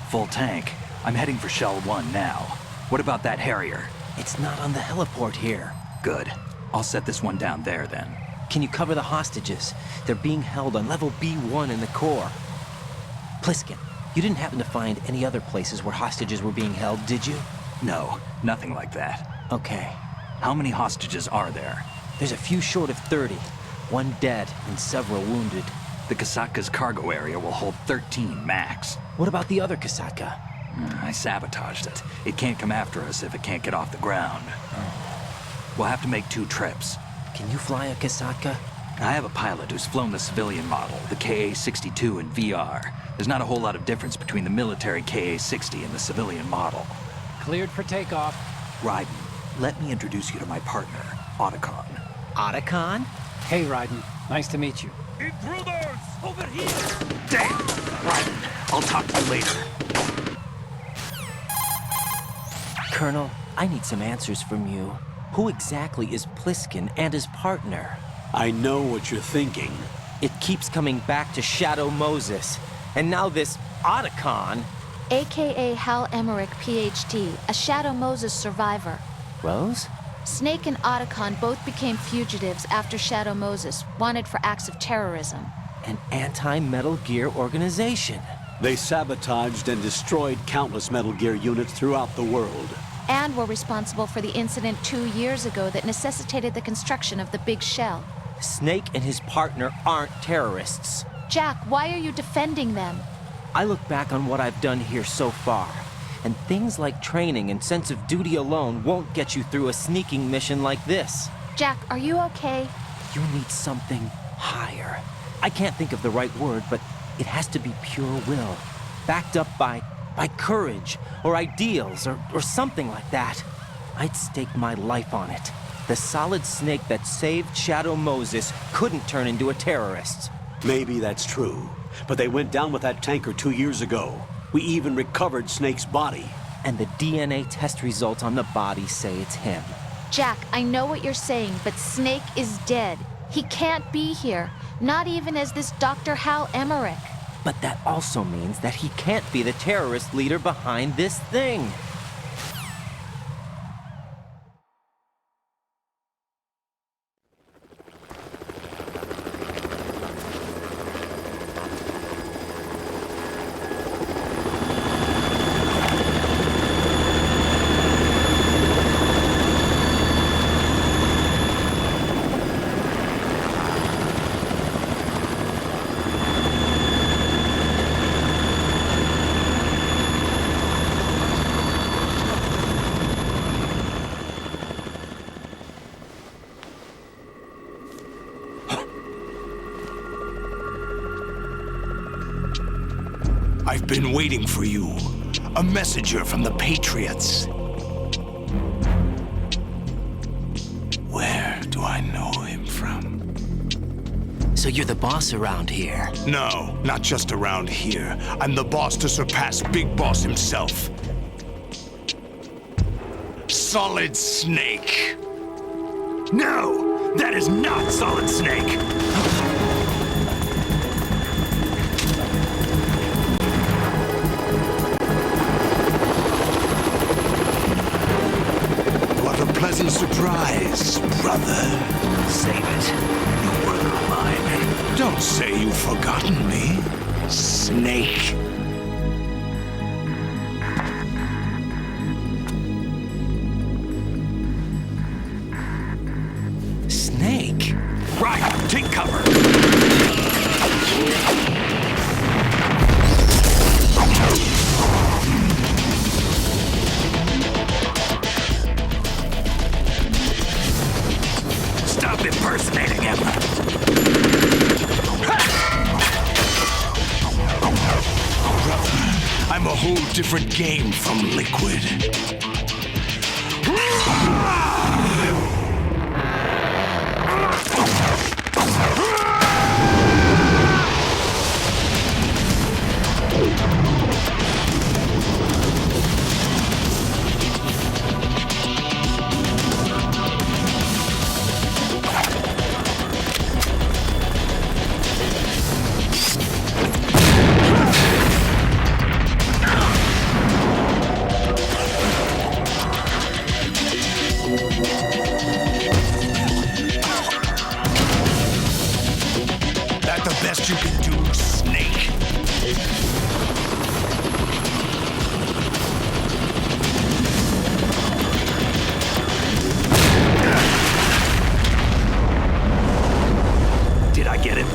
Full tank. I'm heading for Shell 1 now. What about that Harrier? It's not on the heliport here. Good. I'll set this one down there then. Can you cover the hostages? They're being held on level B1 in the core. Pliskin, you didn't happen to find any other places where hostages were being held, did you? No, nothing like that. Okay. How many hostages are there? There's a few short of 30. One dead and several wounded. The Kasatka's cargo area will hold 13 max. What about the other Kasatka? I sabotaged it. It can't come after us if it can't get off the ground. We'll have to make 2 trips. Can you fly a Kasatka? I have a pilot who's flown the civilian model, the KA-62 in VR. There's not a whole lot of difference between the military KA-60 and the civilian model. Cleared for takeoff. Raiden, let me introduce you to my partner, Otacon. Otacon? Hey, Raiden. Nice to meet you. Intruders! Over here! Damn! Raiden, I'll talk to you later. Colonel, I need some answers from you. Who exactly is Pliskin and his partner? I know what you're thinking. It keeps coming back to Shadow Moses. And now this Otacon. AKA Hal Emmerich, PhD, a Shadow Moses survivor. Rose? Snake and Otacon both became fugitives after Shadow Moses, wanted for acts of terrorism. An anti-Metal Gear organization. They sabotaged and destroyed countless Metal Gear units throughout the world. And were responsible for the incident 2 years ago that necessitated the construction of the Big Shell. Snake and his partner aren't terrorists. Jack, why are you defending them? I look back on what I've done here so far, and things like training and sense of duty alone won't get you through a sneaking mission like this. Jack, are you okay? You need something higher. I can't think of the right word, but it has to be pure will, backed up by courage, or ideals, or something like that. I'd stake my life on it. The solid Snake that saved Shadow Moses couldn't turn into a terrorist. Maybe that's true, but they went down with that tanker 2 years ago. We even recovered Snake's body. And the DNA test results on the body say it's him. Jack, I know what you're saying, but Snake is dead. He can't be here, not even as this Dr. Hal Emmerich. But that also means that he can't be the terrorist leader behind this thing. I've been waiting for you. A messenger from the Patriots. Where do I know him from? So you're the boss around here? No, not just around here. I'm the boss to surpass Big Boss himself. Solid Snake. No, that is not Solid Snake. Pleasant surprise, brother. Save it. You brother of mine. Don't say you've forgotten me, Snake. Snake? Right, take cover. Stop impersonating him! Brother, I'm a whole different game from Liquid. the best you can do, Snake? Did I get it?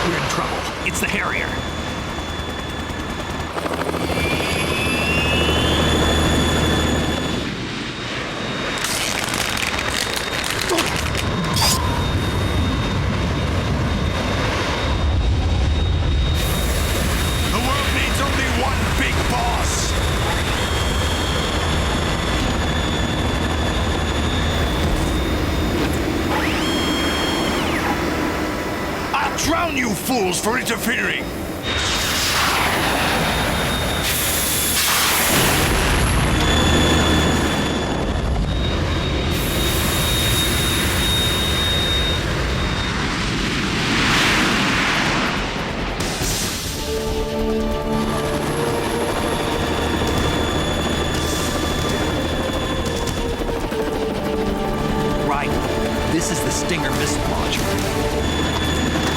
We're in trouble. It's the Harrier. The world needs only one big boss. I'll drown you fools for interfering. Right. This is the Stinger missile launcher.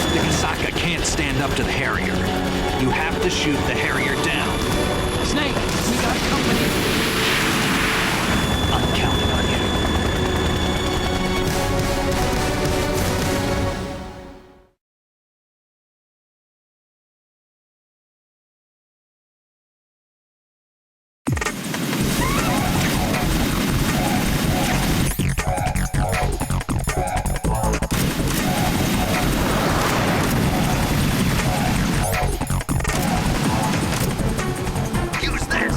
The Kasaka can't stand up to the Harrier. You have to shoot the Harrier down. Snake, we got company. I'm counting on you. Use this.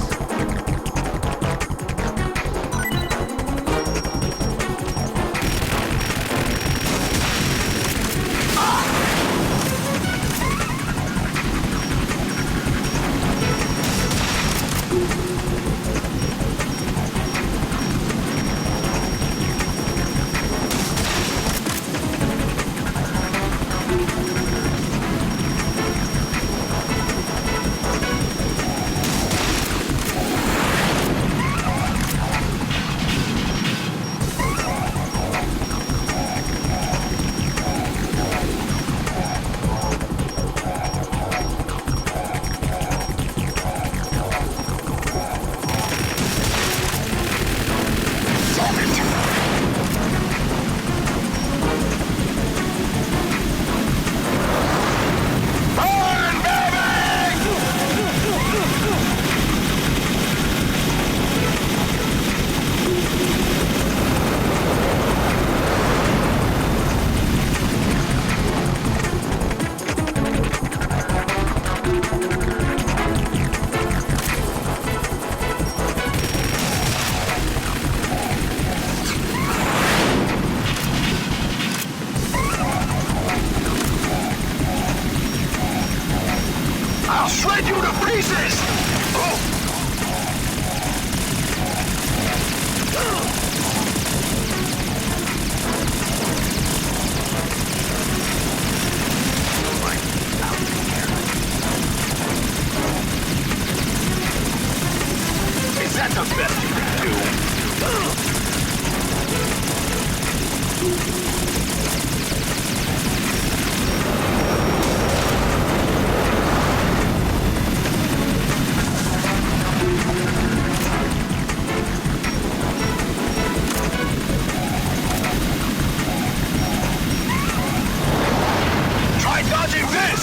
I'll shred you to pieces! Is that the best you can do? Try dodging this!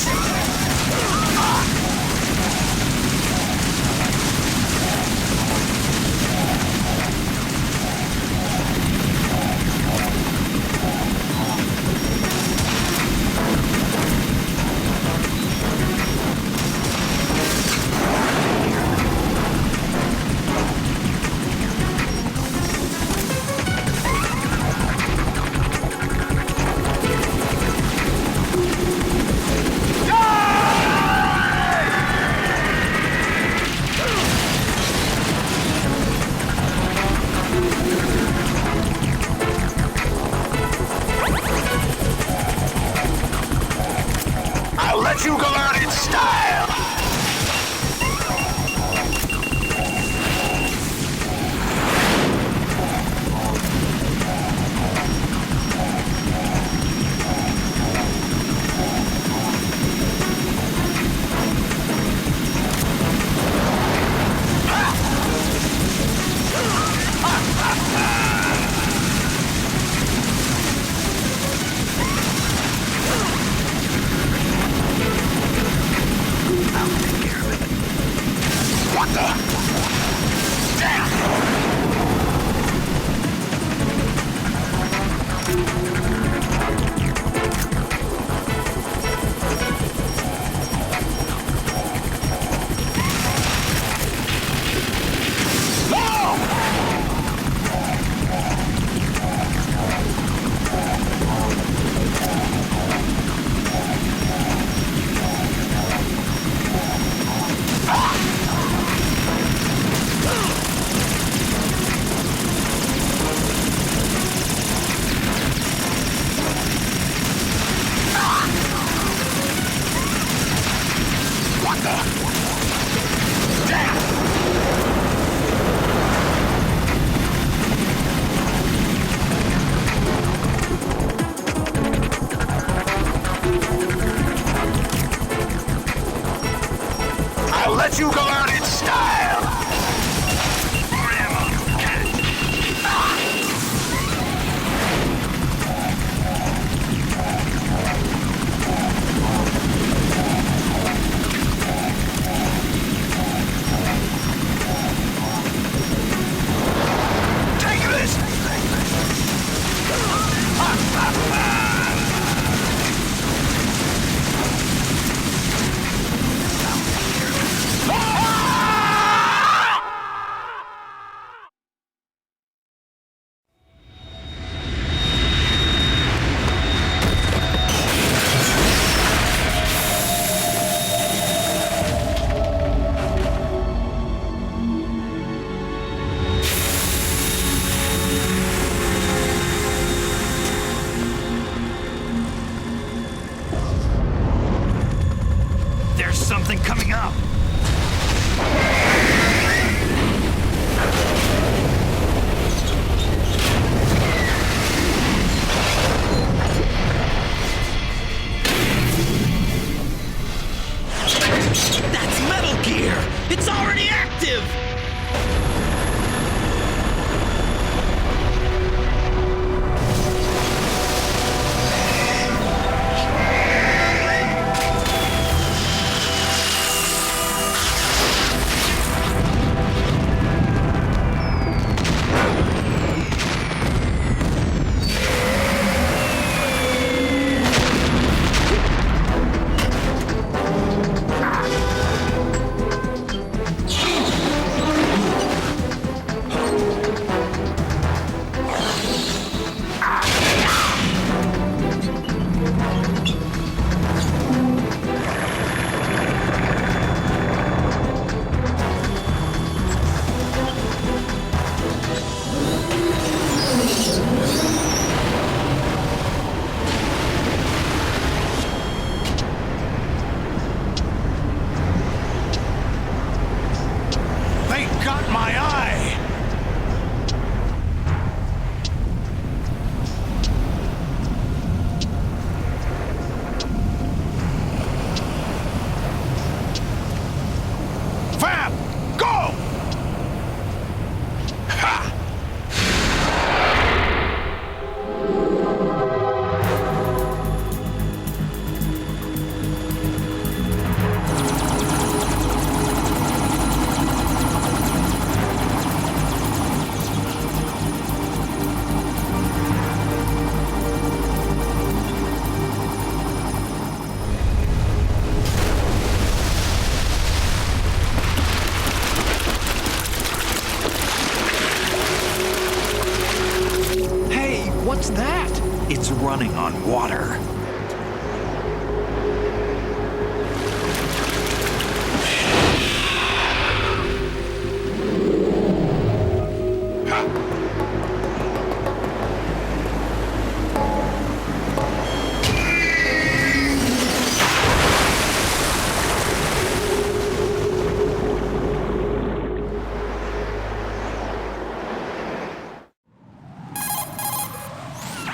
What's that? It's running on water.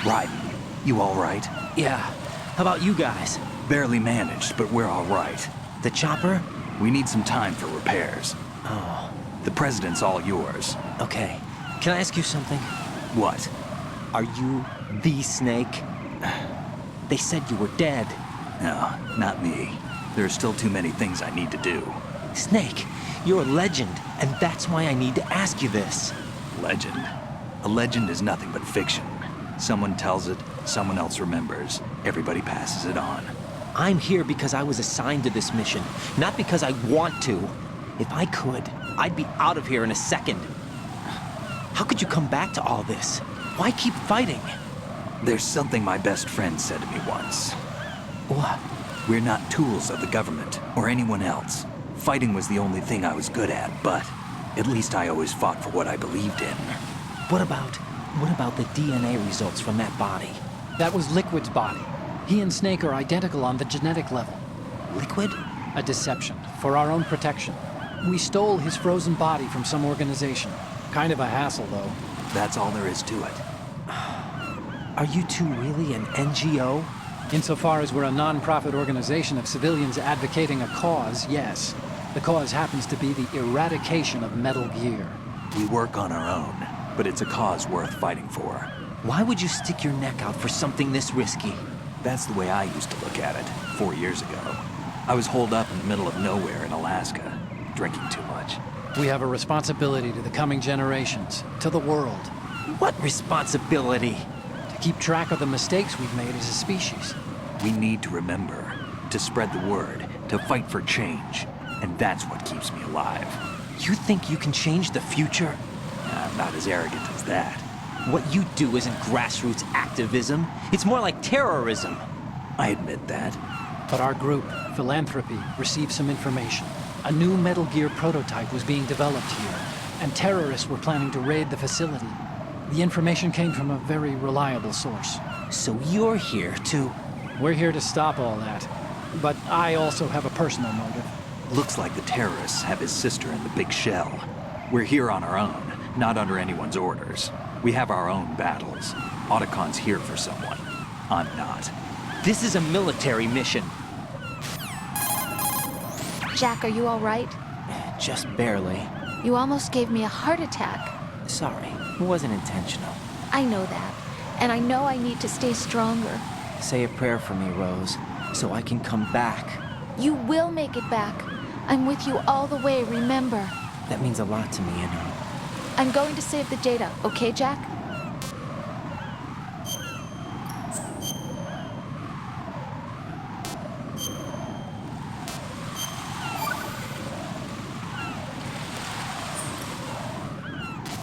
Raiden, you all right? Yeah. How about you guys? Barely managed, but we're all right. The chopper? We need some time for repairs. Oh. The president's all yours. Okay. Can I ask you something? What? Are you the Snake? They said you were dead. No, not me. There are still too many things I need to do. Snake, you're a legend, and that's why I need to ask you this. Legend? A legend is nothing but fiction. Someone tells it, someone else remembers. Everybody passes it on. I'm here because I was assigned to this mission, not because I want to. If I could, I'd be out of here in a second. How could you come back to all this? Why keep fighting? There's something my best friend said to me once. What? We're not tools of the government or anyone else. Fighting was the only thing I was good at, but at least I always fought for what I believed in. What about the DNA results from that body? That was Liquid's body. He and Snake are identical on the genetic level. Liquid? A deception, for our own protection. We stole his frozen body from some organization. Kind of a hassle, though. That's all there is to it. Are you two really an NGO? Insofar as we're a non-profit organization of civilians advocating a cause, yes. The cause happens to be the eradication of Metal Gear. We work on our own, but it's a cause worth fighting for. Why would you stick your neck out for something this risky? That's the way I used to look at it, 4 years ago. I was holed up in the middle of nowhere in Alaska, drinking too much. We have a responsibility to the coming generations, to the world. What responsibility? To keep track of the mistakes we've made as a species. We need to remember, to spread the word, to fight for change. And that's what keeps me alive. You think you can change the future? I'm not as arrogant as that. What you do isn't grassroots activism. It's more like terrorism. I admit that. But our group, Philanthropy, received some information. A new Metal Gear prototype was being developed here, and terrorists were planning to raid the facility. The information came from a very reliable source. So you're here to... We're here to stop all that. But I also have a personal motive. Looks like the terrorists have his sister in the big shell. We're here on our own, not under anyone's orders. We have our own battles. Otacon's here for someone. I'm not. This is a military mission. Jack, are you all right? Just barely. You almost gave me a heart attack. Sorry, it wasn't intentional. I know that. And I know I need to stay stronger. Say a prayer for me, Rose, so I can come back. You will make it back. I'm with you all the way, remember? That means a lot to me, you know. I'm going to save the data, okay, Jack?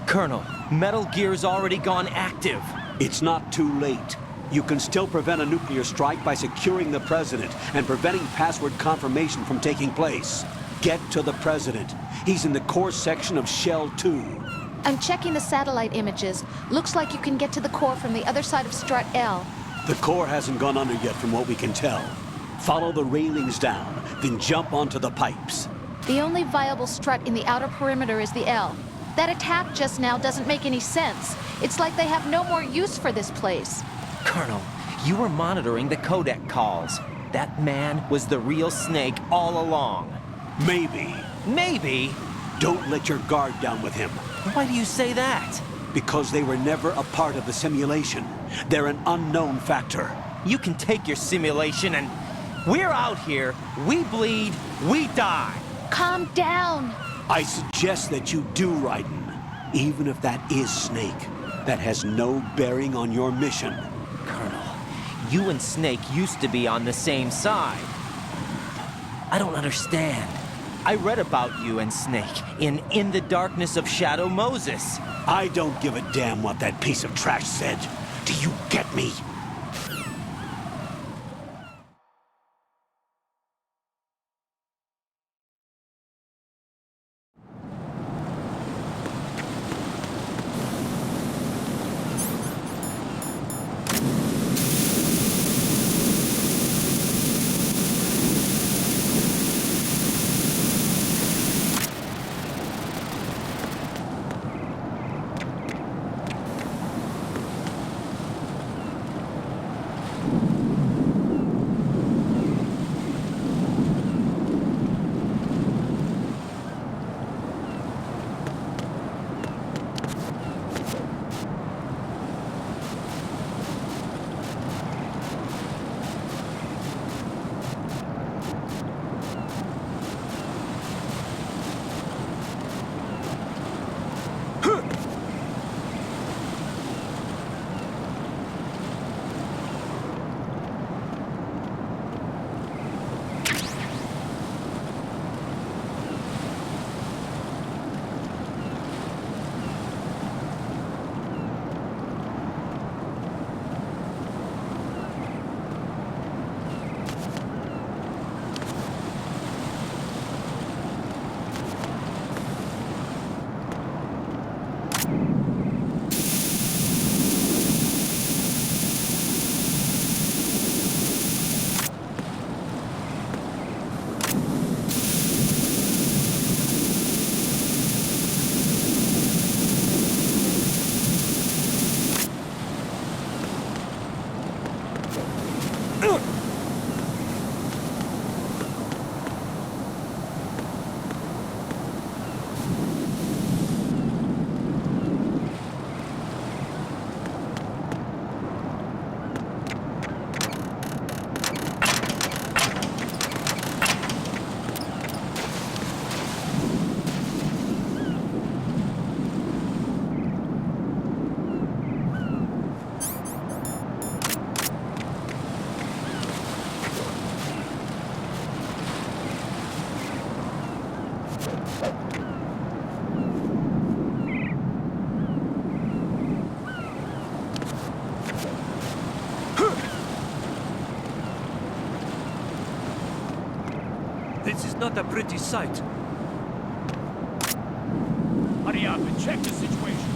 Colonel, Metal Gear's already gone active. It's not too late. You can still prevent a nuclear strike by securing the president and preventing password confirmation from taking place. Get to the president. He's in the core section of Shell 2. I'm checking the satellite images. Looks like you can get to the core from the other side of Strut L. The core hasn't gone under yet from what we can tell. Follow the railings down, then jump onto the pipes. The only viable strut in the outer perimeter is the L. That attack just now doesn't make any sense. It's like they have no more use for this place. Colonel, you were monitoring the codec calls. That man was the real Snake all along. Maybe. Maybe? Don't let your guard down with him. Why do you say that? Because they were never a part of the simulation. They're an unknown factor. You can take your simulation and... We're out here, we bleed, we die. Calm down. I suggest that you do, Raiden. Even if that is Snake, that has no bearing on your mission. Colonel, you and Snake used to be on the same side. I don't understand. I read about you and Snake in the Darkness of Shadow Moses. I don't give a damn what that piece of trash said. Do you me. This is not a pretty sight. Hurry up and check the situation.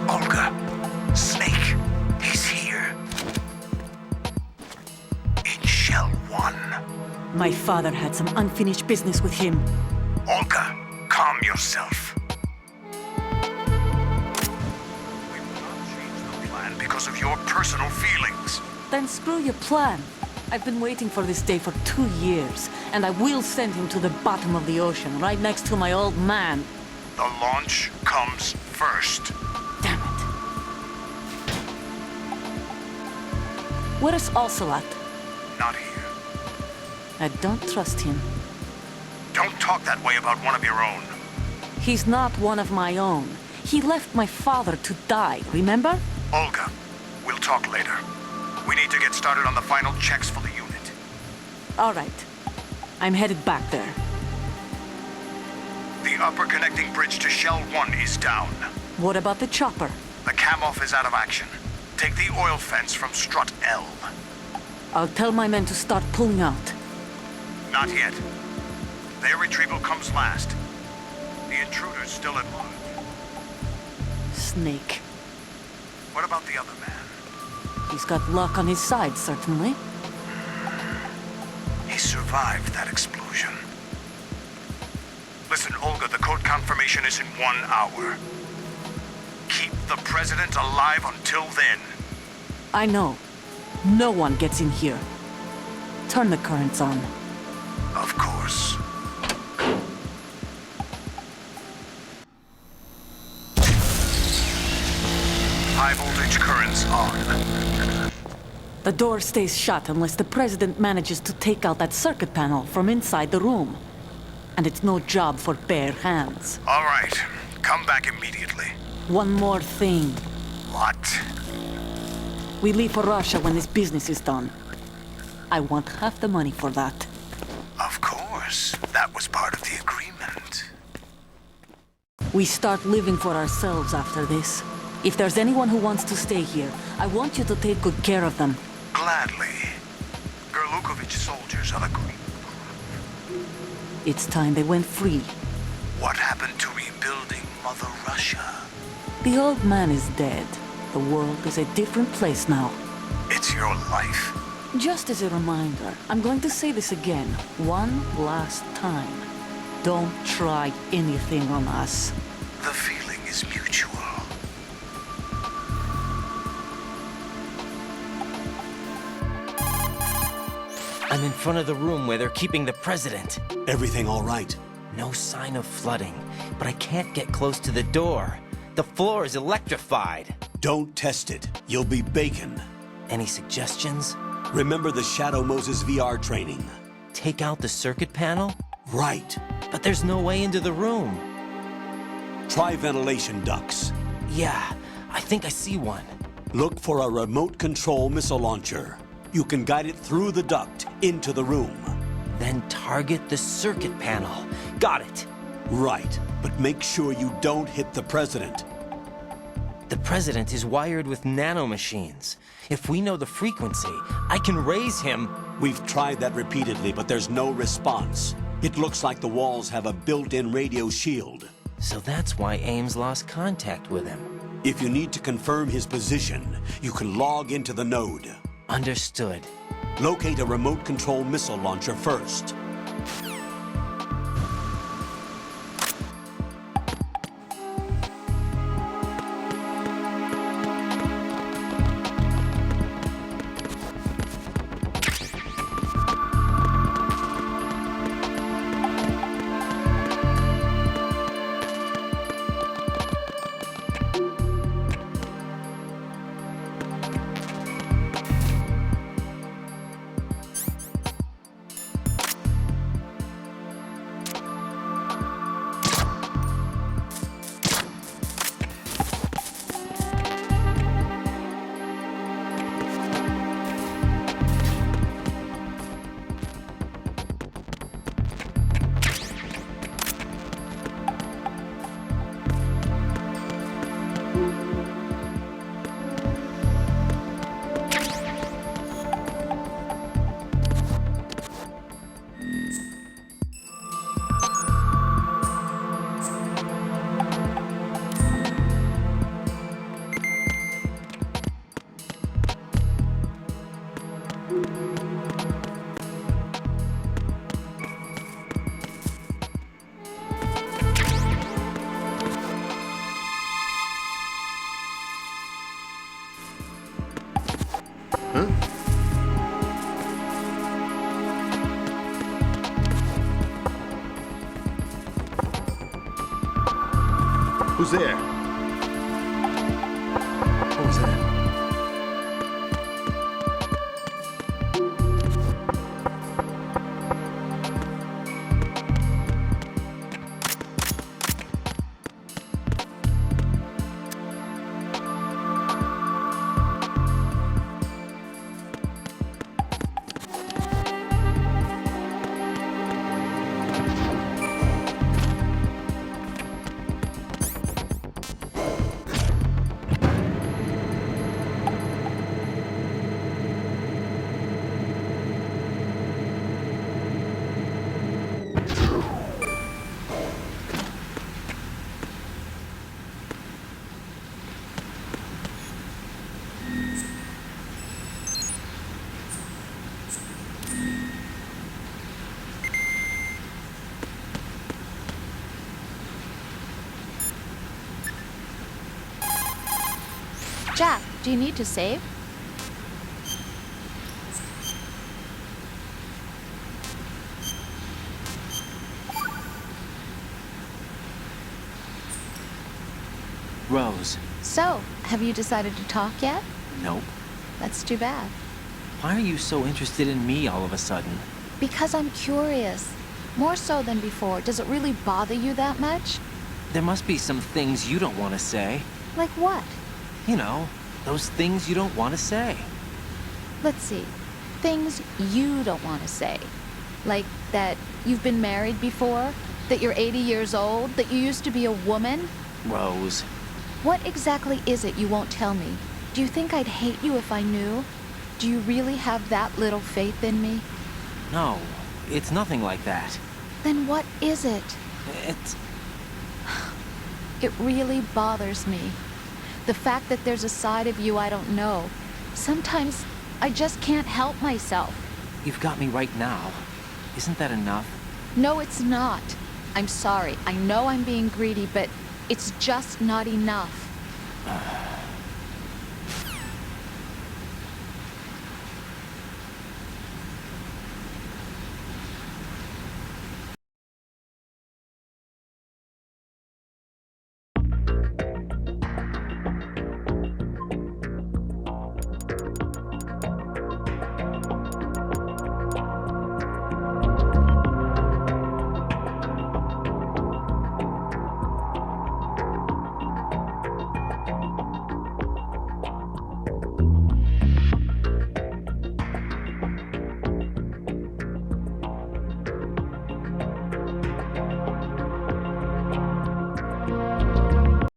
Olga, Snake, he's here. In Shell 1. My father had some unfinished business with him. Olga, calm yourself. We will not change the plan because of your personal feelings. Then screw your plan. I've been waiting for this day for 2 years, and I will send him to the bottom of the ocean, right next to my old man. The launch comes first. Damn it. Where's Ocelot? Not here. I don't trust him. Don't talk that way about one of your own. He's not one of my own. He left my father to die, remember? Olga, we'll talk later. We need to get started on the final checks for the unit. All right. I'm headed back there. The upper connecting bridge to Shell 1 is down. What about the chopper? The cam-off is out of action. Take the oil fence from strut L. I'll tell my men to start pulling out. Not yet. Their retrieval comes last. The intruder's still at large. Snake. What about the other man? He's got luck on his side, certainly. He survived that explosion. Listen, Olga, the code confirmation is in 1 hour. Keep the president alive until then. I know. No one gets in here. Turn the currents on. Of course. High voltage currents on. The door stays shut unless the president manages to take out that circuit panel from inside the room. And it's no job for bare hands. All right. Come back immediately. One more thing. What? We leave for Russia when this business is done. I want half the money for that. Of course. That was part of the agreement. We start living for ourselves after this. If there's anyone who wants to stay here, I want you to take good care of them. Gladly. Gerlukovich soldiers are the green. It's time they went free. What happened to rebuilding Mother Russia? The old man is dead. The world is a different place now. It's your life. Just as a reminder, I'm going to say this again, one last time. Don't try anything on us. The feeling is mutual. I'm in front of the room where they're keeping the president. Everything all right? No sign of flooding, but I can't get close to the door. The floor is electrified. Don't test it. You'll be bacon. Any suggestions? Remember the Shadow Moses VR training? Take out the circuit panel? Right. But there's no way into the room. Try ventilation ducts. Yeah, I think I see one. Look for a remote control missile launcher. You can guide it through the duct into the room. Then target the circuit panel. Got it. Right, but make sure you don't hit the president. The president is wired with nanomachines. If we know the frequency, I can raise him. We've tried that repeatedly, but there's no response. It looks like the walls have a built-in radio shield. So that's why Ames lost contact with him. If you need to confirm his position, you can log into the node. Understood. Locate a remote control missile launcher first. Who's there? What was that? Jack, do you need to save? Rose. So, have you decided to talk yet? Nope. That's too bad. Why are you so interested in me all of a sudden? Because I'm curious. More so than before. Does it really bother you that much? There must be some things you don't want to say. Like what? You know, those things you don't want to say. Let's see. Things you don't want to say. Like that you've been married before? That you're 80 years old? That you used to be a woman? Rose. What exactly is it you won't tell me? Do you think I'd hate you if I knew? Do you really have that little faith in me? No, it's nothing like that. Then what is it? It's... It really bothers me. The fact that there's a side of you I don't know. Sometimes I just can't help myself. You've got me right now. Isn't that enough? No, it's not. I'm sorry. I know I'm being greedy, but it's just not enough.